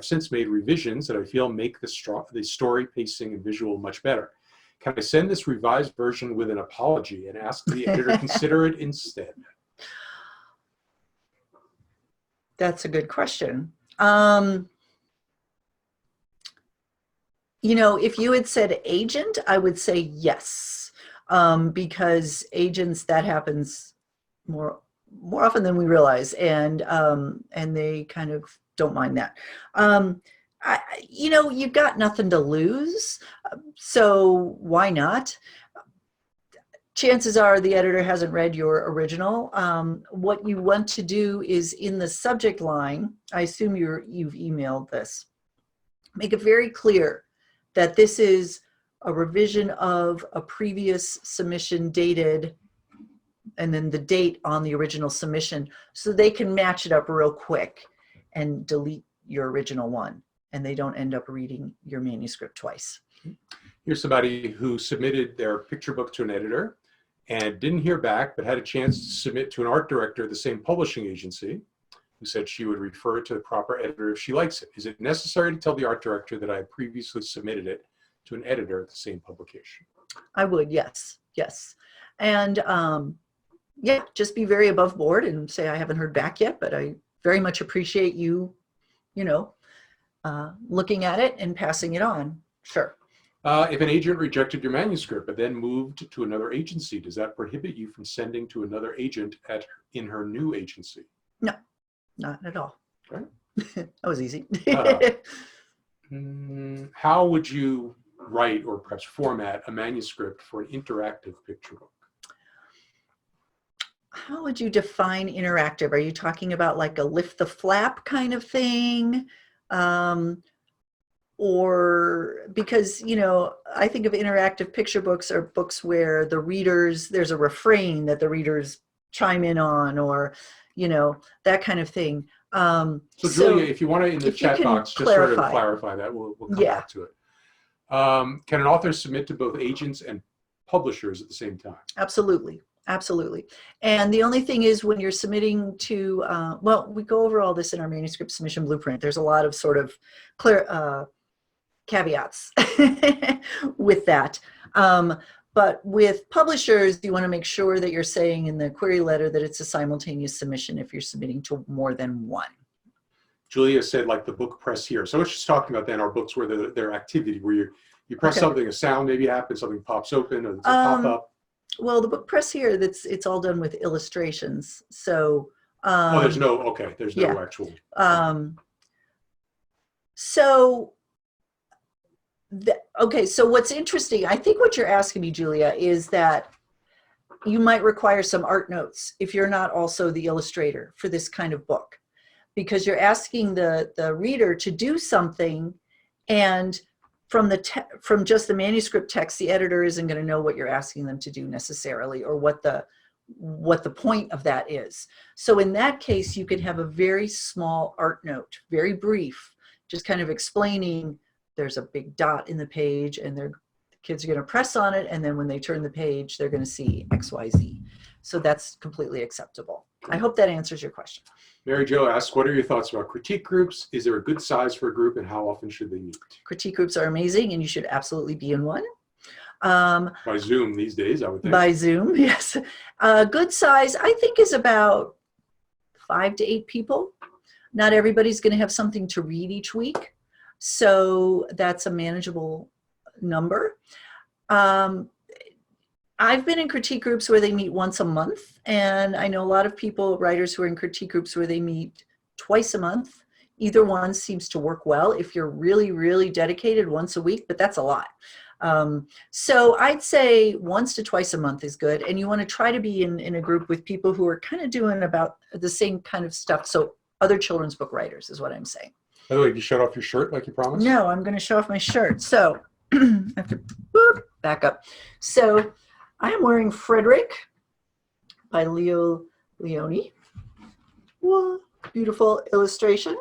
revisions that I feel make the story, pacing, and visual much better. Can I send this revised version with an apology and ask the editor consider it instead? That's a good question. If you had said agent, I would say yes, because agents, that happens more often than we realize, and they kind of don't mind that. You've got nothing to lose, so why not? Chances are the editor hasn't read your original. What you want to do is, in the subject line, I assume you've emailed this, make it very clear that this is a revision of a previous submission dated, and then the date on the original submission, so they can match it up real quick and delete your original one, and they don't end up reading your manuscript twice. Here's somebody who submitted their picture book to an editor and didn't hear back, but had a chance to submit to an art director of the same publishing agency, who said she would refer it to the proper editor if she likes it. Is it necessary to tell the art director that I had previously submitted it to an editor at the same publication? I would, yes. And just be very above board and say, I haven't heard back yet, but I very much appreciate you, looking at it and passing it on. Sure. If an agent rejected your manuscript but then moved to another agency, does that prohibit you from sending to another agent in her new agency? No, not at all. Okay. That was easy. How would you write or perhaps format a manuscript for an interactive picture book? How would you define interactive? Are you talking about like a lift the flap kind of thing? Or because, I think of interactive picture books are books where there's a refrain that the readers chime in on, or, that kind of thing. So Julia, if you want to, in the chat box, just sort of clarify that, we'll come back to it. Can an author submit to both agents and publishers at the same time? Absolutely. And the only thing is, when you're submitting to, we go over all this in our manuscript submission blueprint. There's a lot of sort of clear caveats with that. But with publishers, you want to make sure that you're saying in the query letter that it's a simultaneous submission if you're submitting to more than one. Julia said, like the book press here. So what she's talking about then are books where their activity, where you press something, a sound maybe happens, something pops open, or it's a pop-up. Well, the book press here, it's all done with illustrations. So there's no actual. So what's interesting, I think what you're asking me, Julia, is that you might require some art notes if you're not also the illustrator for this kind of book, because you're asking the reader to do something, and from just the manuscript text, the editor isn't going to know what you're asking them to do necessarily, or what the point of that is. So in that case, you could have a very small art note, very brief, just kind of explaining there's a big dot in the page, and the kids are going to press on it, and then when they turn the page, they're going to see XYZ. So that's completely acceptable. I hope that answers your question. Mary Jo asks, what are your thoughts about critique groups? Is there a good size for a group, and how often should they meet? Critique groups are amazing, and you should absolutely be in one. By Zoom these days, I would think. By Zoom, yes. Good size, I think, is about 5 to 8 people. Not everybody's going to have something to read each week, so that's a manageable number. I've been in critique groups where they meet once a month, and I know a lot of people, writers, who are in critique groups where they meet twice a month. Either one seems to work well if you're really, really dedicated, once a week, but that's a lot. So I'd say once to twice a month is good, and you want to try to be in a group with people who are kind of doing about the same kind of stuff. So other children's book writers is what I'm saying. By the way, did you shut off your shirt like you promised? No, I'm going to show off my shirt. So I have to back up. So I am wearing Frederick by Leo Leone. Whoa, beautiful illustration.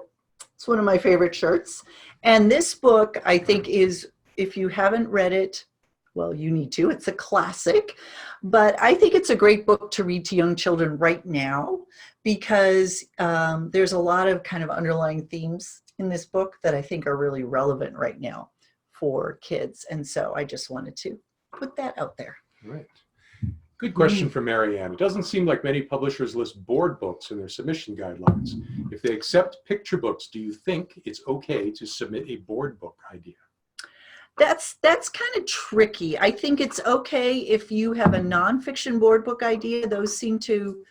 It's one of my favorite shirts. And this book, I think, is, if you haven't read it, well, you need to. It's a classic. But I think it's a great book to read to young children right now, because there's a lot of kind of underlying themes in this book that I think are really relevant right now for kids. And so I just wanted to put that out there. Right. Good question from Marianne. It doesn't seem like many publishers list board books in their submission guidelines. If they accept picture books, do you think it's okay to submit a board book idea? That's kind of tricky. I think it's okay if you have a nonfiction board book idea. Those seem to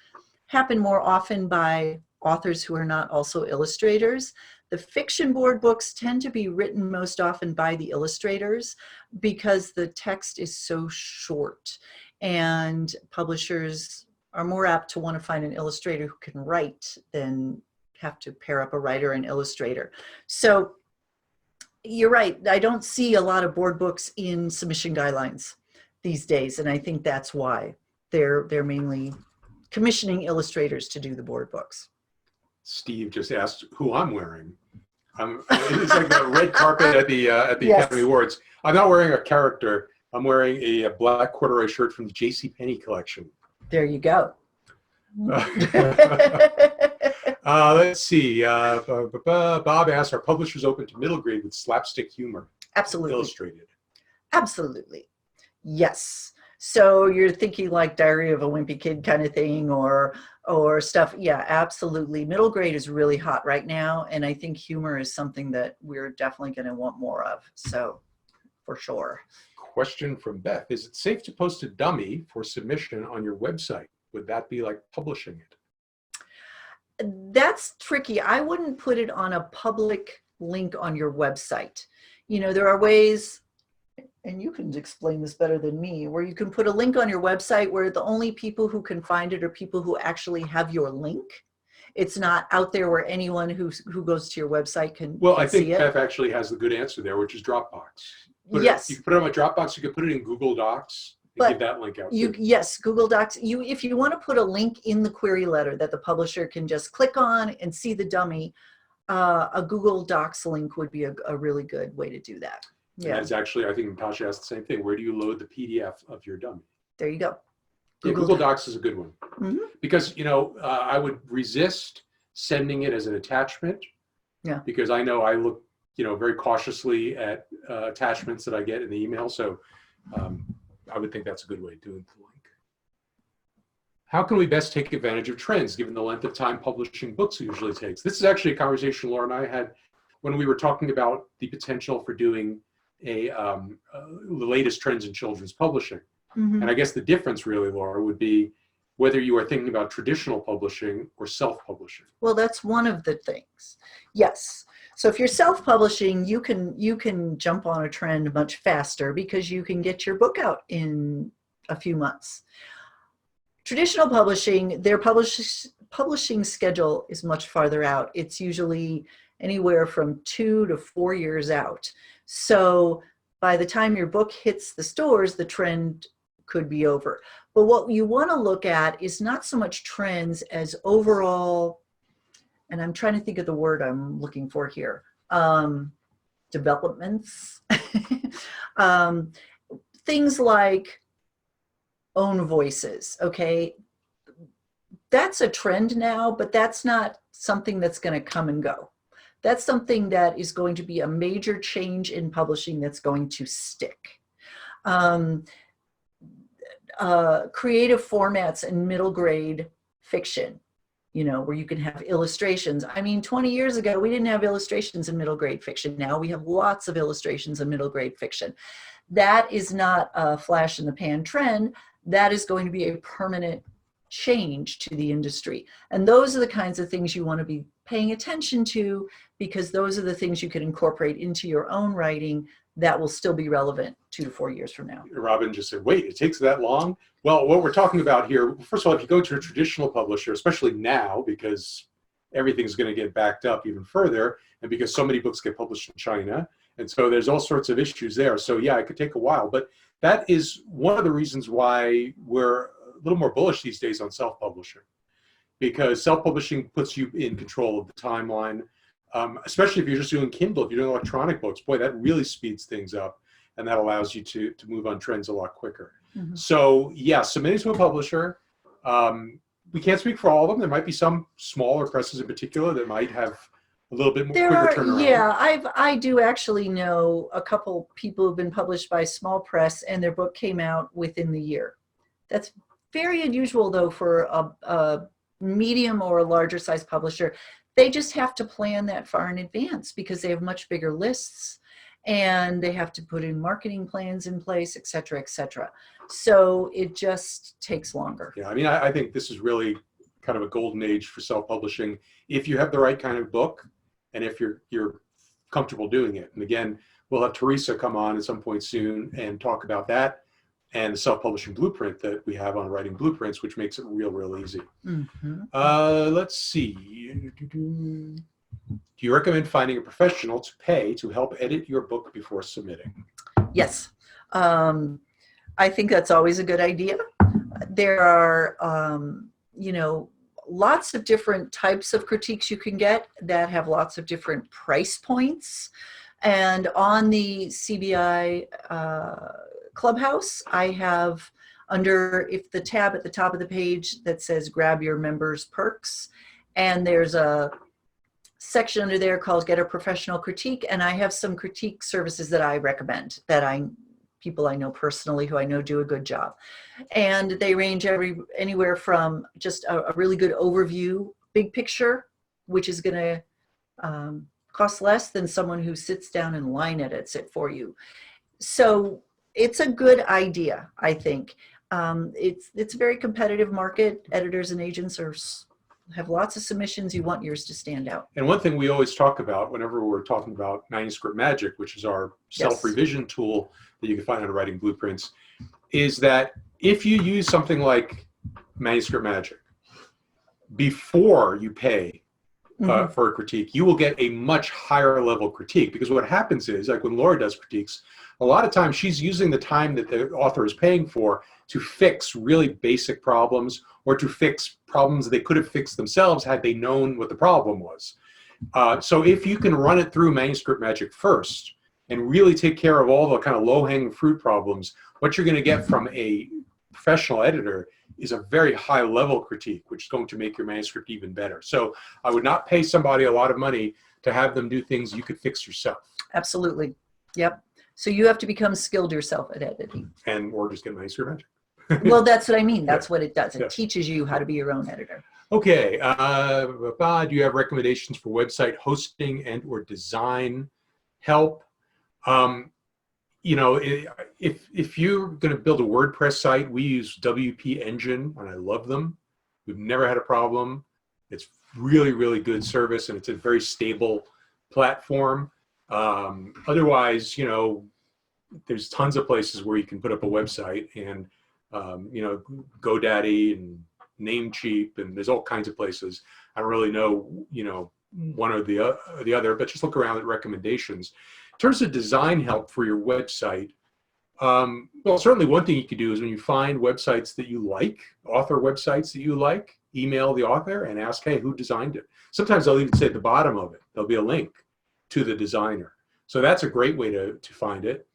happen more often by authors who are not also illustrators. The fiction board books tend to be written most often by the illustrators, because the text is so short, and publishers are more apt to want to find an illustrator who can write than have to pair up a writer and illustrator. So you're right. I don't see a lot of board books in submission guidelines these days, and I think that's why they're mainly commissioning illustrators to do the board books. Steve just asked who I'm wearing. It's like the red carpet at the Yes. Academy Awards. I'm not wearing a character. I'm wearing a black corduroy shirt from the JCPenney collection. There you go. Let's see. Bob asked, are publishers open to middle grade with slapstick humor? Absolutely. Illustrated. Absolutely. Yes. So you're thinking like Diary of a Wimpy Kid kind of thing, or stuff. Yeah, absolutely. Middle grade is really hot right now, and I think humor is something that we're definitely going to want more of. So for sure. Question from Beth. Is it safe to post a dummy for submission on your website? Would that be like publishing it? That's tricky. I wouldn't put it on a public link on your website. You know, there are ways, and you can explain this better than me, where you can put a link on your website where the only people who can find it are people who actually have your link. It's not out there where anyone who goes to your website can Well, can I think see it. Beth actually has the good answer there, which is Dropbox. Yes. You can put it on my Dropbox. You can put it in Google Docs and give that link out. Yes, Google Docs. If you want to put a link in the query letter that the publisher can just click on and see the dummy, a Google Docs link would be a really good way to do that. Yeah. That's actually, I think Natasha asked the same thing. Where do you load the PDF of your dummy? There you go. Google Docs is a good one. Mm-hmm. Because, you know, I would resist sending it as an attachment. Yeah. Because I know I look, you know, very cautiously at attachments that I get in the email. So I would think that's a good way of doing the link. How can we best take advantage of trends given the length of time publishing books usually takes? This is actually a conversation Laura and I had when we were talking about the potential for doing the latest trends in children's publishing. Mm-hmm. And I guess the difference really, Laura, would be whether you are thinking about traditional publishing or self-publishing. Well, that's one of the things. Yes. So if you're self-publishing, you can jump on a trend much faster because you can get your book out in a few months. Traditional publishing, their publishing schedule is much farther out. It's usually anywhere from 2 to 4 years out. So by the time your book hits the stores, the trend could be over. But what you want to look at is not so much trends as overall, and I'm trying to think of the word I'm looking for here, developments. Things like own voices, okay? That's a trend now, but that's not something that's going to come and go. That's something that is going to be a major change in publishing that's going to stick. Creative formats and middle grade fiction, you know, where you can have illustrations. I mean, 20 years ago, we didn't have illustrations in middle grade fiction. Now we have lots of illustrations in middle grade fiction. That is not a flash in the pan trend. That is going to be a permanent change to the industry. And those are the kinds of things you want to be paying attention to, because those are the things you can incorporate into your own writing that will still be relevant 2 to 4 years from now. Robin just said, wait, it takes that long? Well, what we're talking about here, first of all, if you go to a traditional publisher, especially now, because everything's going to get backed up even further, and because so many books get published in China, and so there's all sorts of issues there. So yeah, it could take a while, but that is one of the reasons why we're a little more bullish these days on self-publishing, because self-publishing puts you in control of the timeline, especially if you're just doing Kindle. If you're doing electronic books, boy, that really speeds things up, and that allows you to move on trends a lot quicker. Mm-hmm. So yeah, submitting to a publisher. We can't speak for all of them. There might be some smaller presses in particular that might have a little bit more quicker turnaround. Yeah, I do actually know a couple people who've been published by small press and their book came out within the year. That's very unusual though for a medium or a larger size publisher. They just have to plan that far in advance because they have much bigger lists and they have to put in marketing plans in place, et cetera, et cetera. So it just takes longer. Yeah, I mean, I think this is really kind of a golden age for self-publishing if you have the right kind of book and if you're comfortable doing it. And again, we'll have Teresa come on at some point soon and talk about that and the self-publishing blueprint that we have on Writing Blueprints, which makes it real easy. Mm-hmm. Let's see. Do you recommend finding a professional to pay to help edit your book before submitting? Yes. I think that's always a good idea. There are, you know, lots of different types of critiques you can get that have lots of different price points. And on the CBI Clubhouse, I have if the tab at the top of the page that says grab your members perks, and there's a section under there called Get a Professional Critique, and I have some critique services that I recommend that people I know personally who I know do a good job. And they range anywhere from just a really good overview, big picture, which is going to cost less than someone who sits down and line edits it for you. So it's a good idea, I think. It's a very competitive market. Editors and agents have lots of submissions. You want yours to stand out. And one thing we always talk about whenever we're talking about Manuscript Magic, which is our self-revision tool that you can find on Writing Blueprints, is that if you use something like Manuscript Magic before you pay for a critique, you will get a much higher level critique, because what happens is, like when Laura does critiques, a lot of times she's using the time that the author is paying for to fix really basic problems or to fix problems they could have fixed themselves had they known what the problem was. So if you can run it through Manuscript Magic first and really take care of all the kind of low-hanging fruit problems, what you're going to get from a professional editor is a very high-level critique, which is going to make your manuscript even better. So I would not pay somebody a lot of money to have them do things you could fix yourself. Absolutely. Yep. So you have to become skilled yourself at editing. Or just get Manuscript Magic. Well, that's what I mean. That's what it does. It teaches you how to be your own editor. Okay. Do you have recommendations for website hosting and or design help? You know, if you're going to build a WordPress site, we use WP Engine, and I love them. We've never had a problem. It's really good service, and it's a very stable platform. Otherwise, you know, there's tons of places where you can put up a website, and you know, GoDaddy and Namecheap, and there's all kinds of places. I don't really know, you know, one or the other, but just look around at recommendations. terms of design help for your website, well, certainly one thing you could do is when you find websites that you like, author websites that you like, email the author and ask, hey, who designed it? Sometimes they'll even say at the bottom of it, there'll be a link to the designer. So that's a great way to find it.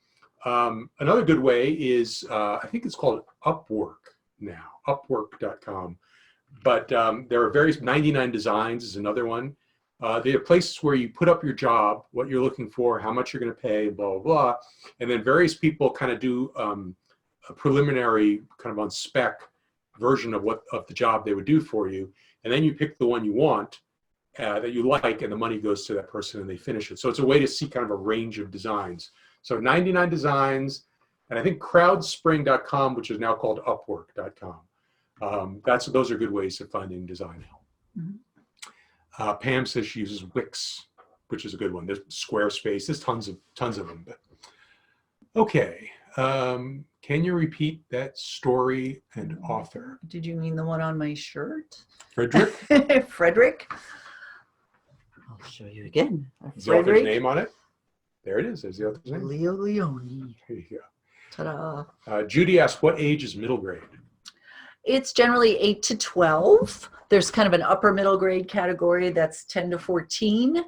Another good way is, I think it's called Upwork now, upwork.com. But there are various, 99 Designs is another one. They have places where you put up your job, what you're looking for, how much you're going to pay, blah, blah, blah. And then various people kind of do a preliminary kind of on spec version of the job they would do for you. And then you pick the one you want that you like, and the money goes to that person and they finish it. So it's a way to see kind of a range of designs. So 99 Designs, and I think crowdspring.com, which is now called upwork.com. Those are good ways of finding design help. Mm-hmm. Pam says she uses Wix, which is a good one. There's Squarespace. There's tons of them. But okay, can you repeat that story and author? Did you mean the one on my shirt? Frederick? Frederick? I'll show you again. Is the author's name on it? There it is. There's the author's name. Leo Leone. There you go. Ta-da. Judy asked, what age is middle grade? It's generally 8 to 12. There's kind of an upper middle grade category that's 10 to 14.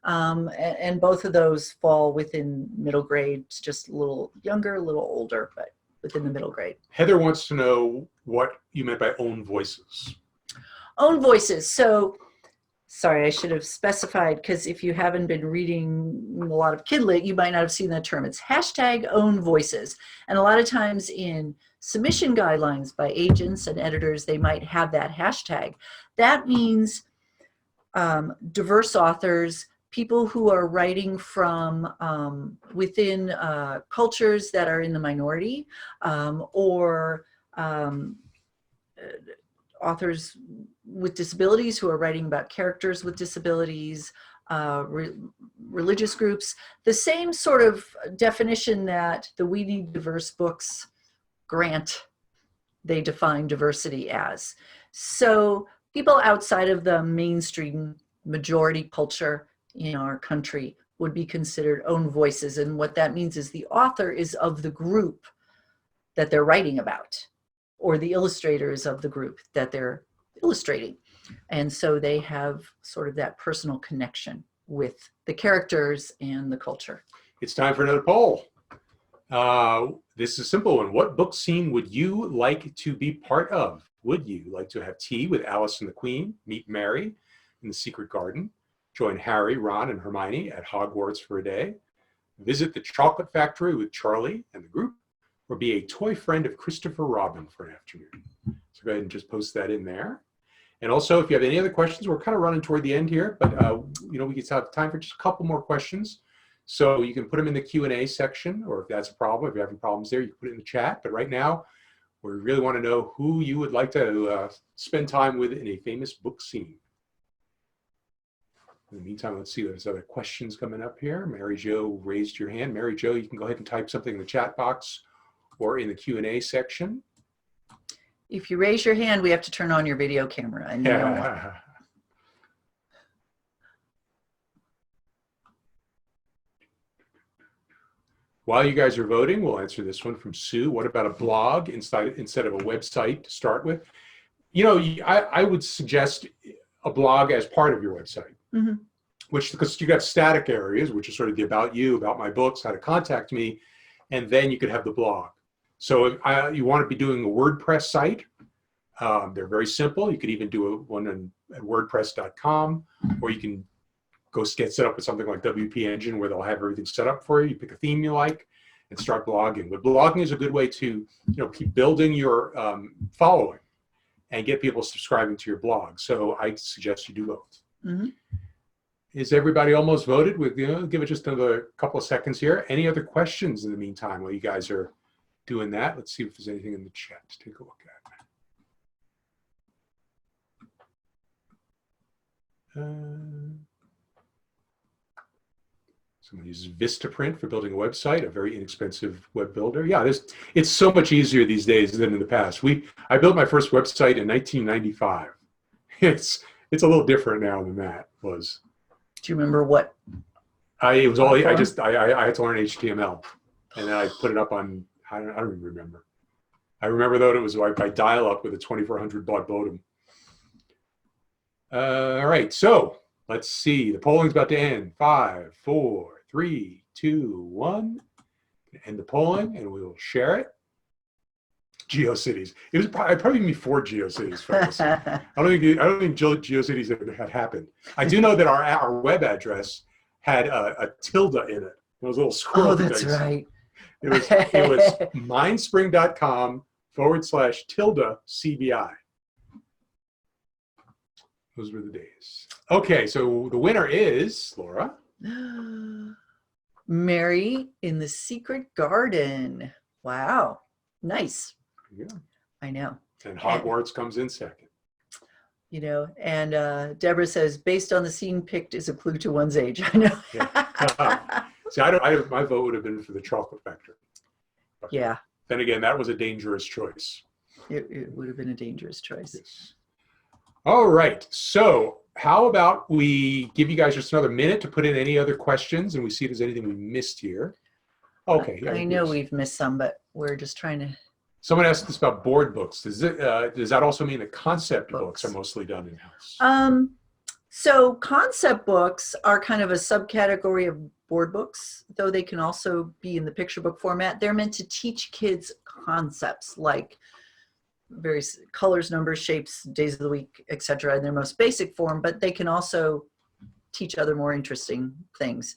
And both of those fall within middle grade. It's just a little younger, a little older, but within the middle grade. Heather wants to know what you meant by own voices. Own voices. So, sorry, I should have specified, because if you haven't been reading a lot of Kidlit, you might not have seen that term. It's hashtag own voices. And a lot of times in submission guidelines by agents and editors, they might have that hashtag. That means diverse authors, people who are writing from within cultures that are in the minority, or authors with disabilities who are writing about characters with disabilities, religious groups, the same sort of definition that the We Need Diverse books grant, they define diversity as. So people outside of the mainstream majority culture in our country would be considered own voices. And what that means is the author is of the group that they're writing about, or the illustrator is of the group that they're illustrating. And so they have sort of that personal connection with the characters and the culture. It's time for another poll. This is a simple one. What book scene would you like to be part of? Would you like to have tea with Alice and the Queen, meet Mary in the Secret Garden, join Harry, Ron, and Hermione at Hogwarts for a day, visit the chocolate factory with Charlie and the group, or be a toy friend of Christopher Robin for an afternoon? So go ahead and just post that in there. And also, if you have any other questions, we're kind of running toward the end here, but you know, we can have time for just a couple more questions. So you can put them in the Q&A section, or if that's a problem, if you're having problems there, you can put it in the chat. But right now, we really want to know who you would like to spend time with in a famous book scene. In the meantime, let's see, there's other questions coming up here. Mary Jo raised your hand. Mary Jo, you can go ahead and type something in the chat box or in the Q&A section. If you raise your hand, we have to turn on your video camera. And you know what? While you guys are voting, we'll answer this one from Sue. What about a blog instead of a website to start with? You know, I would suggest a blog as part of your website, mm-hmm. which, because you got static areas, which is sort of the about you, about my books, how to contact me, and then you could have the blog. So if you want to be doing a WordPress site, they're very simple. You could even do one at WordPress.com, or you can go get set up with something like WP Engine, where they'll have everything set up for you. You pick a theme you like and start blogging. But blogging is a good way to, you know, keep building your following and get people subscribing to your blog. So I suggest you do both. Mm-hmm. Is everybody almost voted? Give it just another couple of seconds here. Any other questions in the meantime while you guys are doing that? Let's see if there's anything in the chat to take a look at. Someone uses Vistaprint for building a website, a very inexpensive web builder. Yeah, it's so much easier these days than in the past. I built my first website in 1995. It's a little different now than that was. Do you remember what It was all, I Platform? just, I had to learn HTML, and then I put it up on, I don't even remember. I remember though, it was by dial-up with a 2400 baud modem. All right, so let's see. The polling's about to end. 5, 4, 3, 2, 1. End the polling, and we will share it. GeoCities. It was probably before GeoCities, fellas. I don't think GeoCities had happened. I do know that our web address had a tilde in it. Those little squirrel Oh, that's things. right. It was mindspring.com/tilde CBI. Those were the days. Okay, so the winner is Laura. Mary in the Secret Garden. Wow. Nice. Yeah. I know. And Hogwarts comes in second. You know, and Deborah says, based on the scene picked is a clue to one's age. I know. Yeah. See, my vote would have been for the Chocolate Factory. Okay. Yeah. Then again, that was a dangerous choice. It would have been a dangerous choice. Yes. All right. So how about we give you guys just another minute to put in any other questions, and we see if there's anything we missed here. Okay. Yeah, I know we've missed some, but we're just trying to. Someone asked us about board books. Does that also mean that concept books are mostly done in-house? So concept books are kind of a subcategory of board books, though they can also be in the picture book format. They're meant to teach kids concepts like various colors, numbers, shapes, days of the week, etc. in their most basic form, but they can also teach other more interesting things.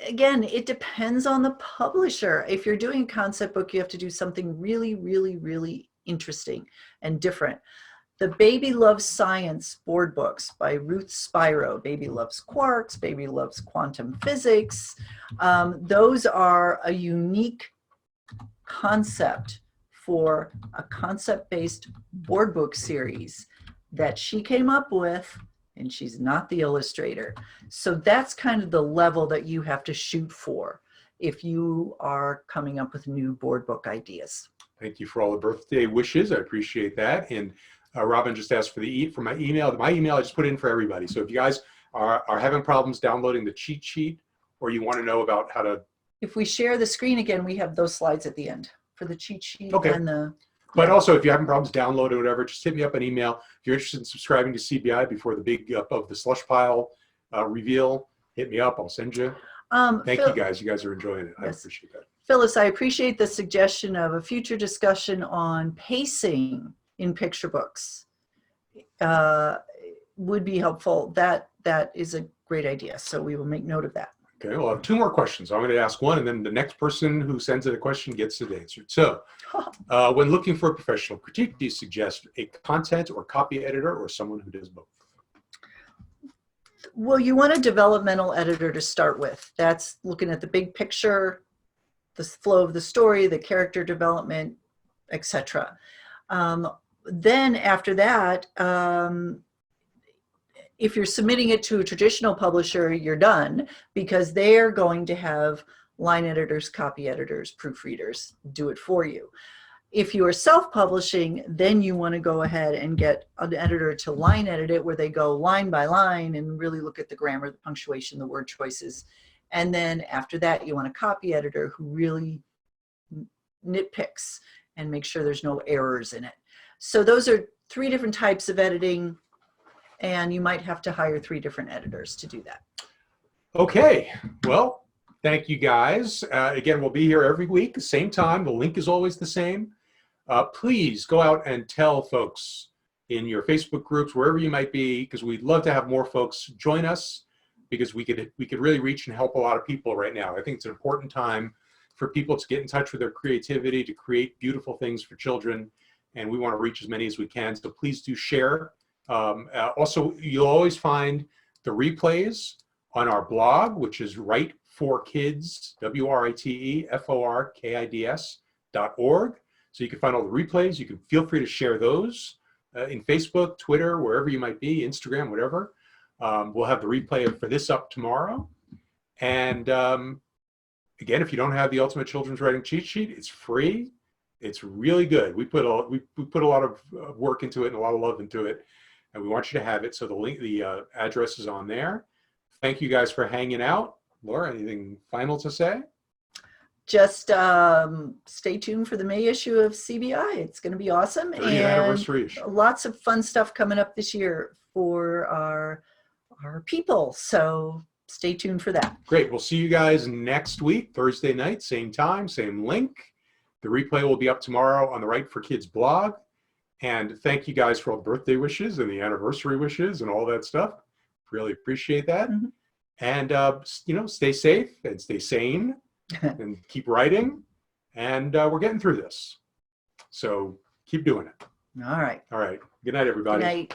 Again, it depends on the publisher. If you're doing a concept book, you have to do something really, really, really interesting and different. The Baby Loves Science board books by Ruth Spiro, Baby Loves Quarks, Baby Loves Quantum Physics. Those are a unique concept for a concept-based board book series that she came up with, and she's not the illustrator. So that's kind of the level that you have to shoot for if you are coming up with new board book ideas. Thank you for all the birthday wishes. I appreciate that. And Robin just asked for my email. My email I just put in for everybody. So if you guys are having problems downloading the cheat sheet, or you want to know about how to. If we share the screen again, we have those slides at the end for the cheat sheet. Okay. And the. But also, if you're having problems downloading or whatever, just hit me up an email. If you're interested in subscribing to CBI before the big of the slush pile reveal, hit me up. I'll send you. Thank you guys. You guys are enjoying it. Yes. I appreciate that. Phyllis, I appreciate the suggestion of a future discussion on pacing in picture books. Would be helpful. That is a great idea. So we will make note of that. Okay, well, I have 2 more questions. I'm going to ask one, and then the next person who sends in a question gets it answered. So, when looking for a professional critique, do you suggest a content or copy editor or someone who does both? Well, you want a developmental editor to start with. That's looking at the big picture, the flow of the story, the character development, etc. Then after that, if you're submitting it to a traditional publisher, you're done, because they're going to have line editors, copy editors, proofreaders do it for you. If you are self-publishing, then you want to go ahead and get an editor to line edit it, where they go line by line and really look at the grammar, the punctuation, the word choices. And then after that, you want a copy editor who really nitpicks and make sure there's no errors in it. So those are 3 different types of editing, and you might have to hire 3 different editors to do that. Okay, well, thank you guys. Again, we'll be here every week, same time. The link is always the same. Please go out and tell folks in your Facebook groups, wherever you might be, because we'd love to have more folks join us, because we could really reach and help a lot of people right now. I think it's an important time for people to get in touch with their creativity, to create beautiful things for children, and we want to reach as many as we can. So please do share. Also, you'll always find the replays on our blog, which is Write for Kids, WRITEFORKIDS.org. So you can find all the replays. You can feel free to share those in Facebook, Twitter, wherever you might be, Instagram, whatever. We'll have the replay for this up tomorrow. And again, if you don't have the Ultimate Children's Writing Cheat Sheet, it's free. It's really good. We put a lot of work into it and a lot of love into it, and we want you to have it. So the link, the address is on there. thank you guys for hanging out. Laura, anything final to say? Just stay tuned for the May issue of CBI. It's going to be awesome. 30th And anniversary issue. lots of fun stuff coming up this year for our people. So stay tuned for that. Great. We'll see you guys next week, Thursday night, same time, same link. The replay will be up tomorrow on the Right for Kids blog. And thank you guys for all the birthday wishes and the anniversary wishes and all that stuff. Really appreciate that. Mm-hmm. And, stay safe and stay sane and keep writing. And we're getting through this. So keep doing it. All right. All right. Good night, everybody. Good night.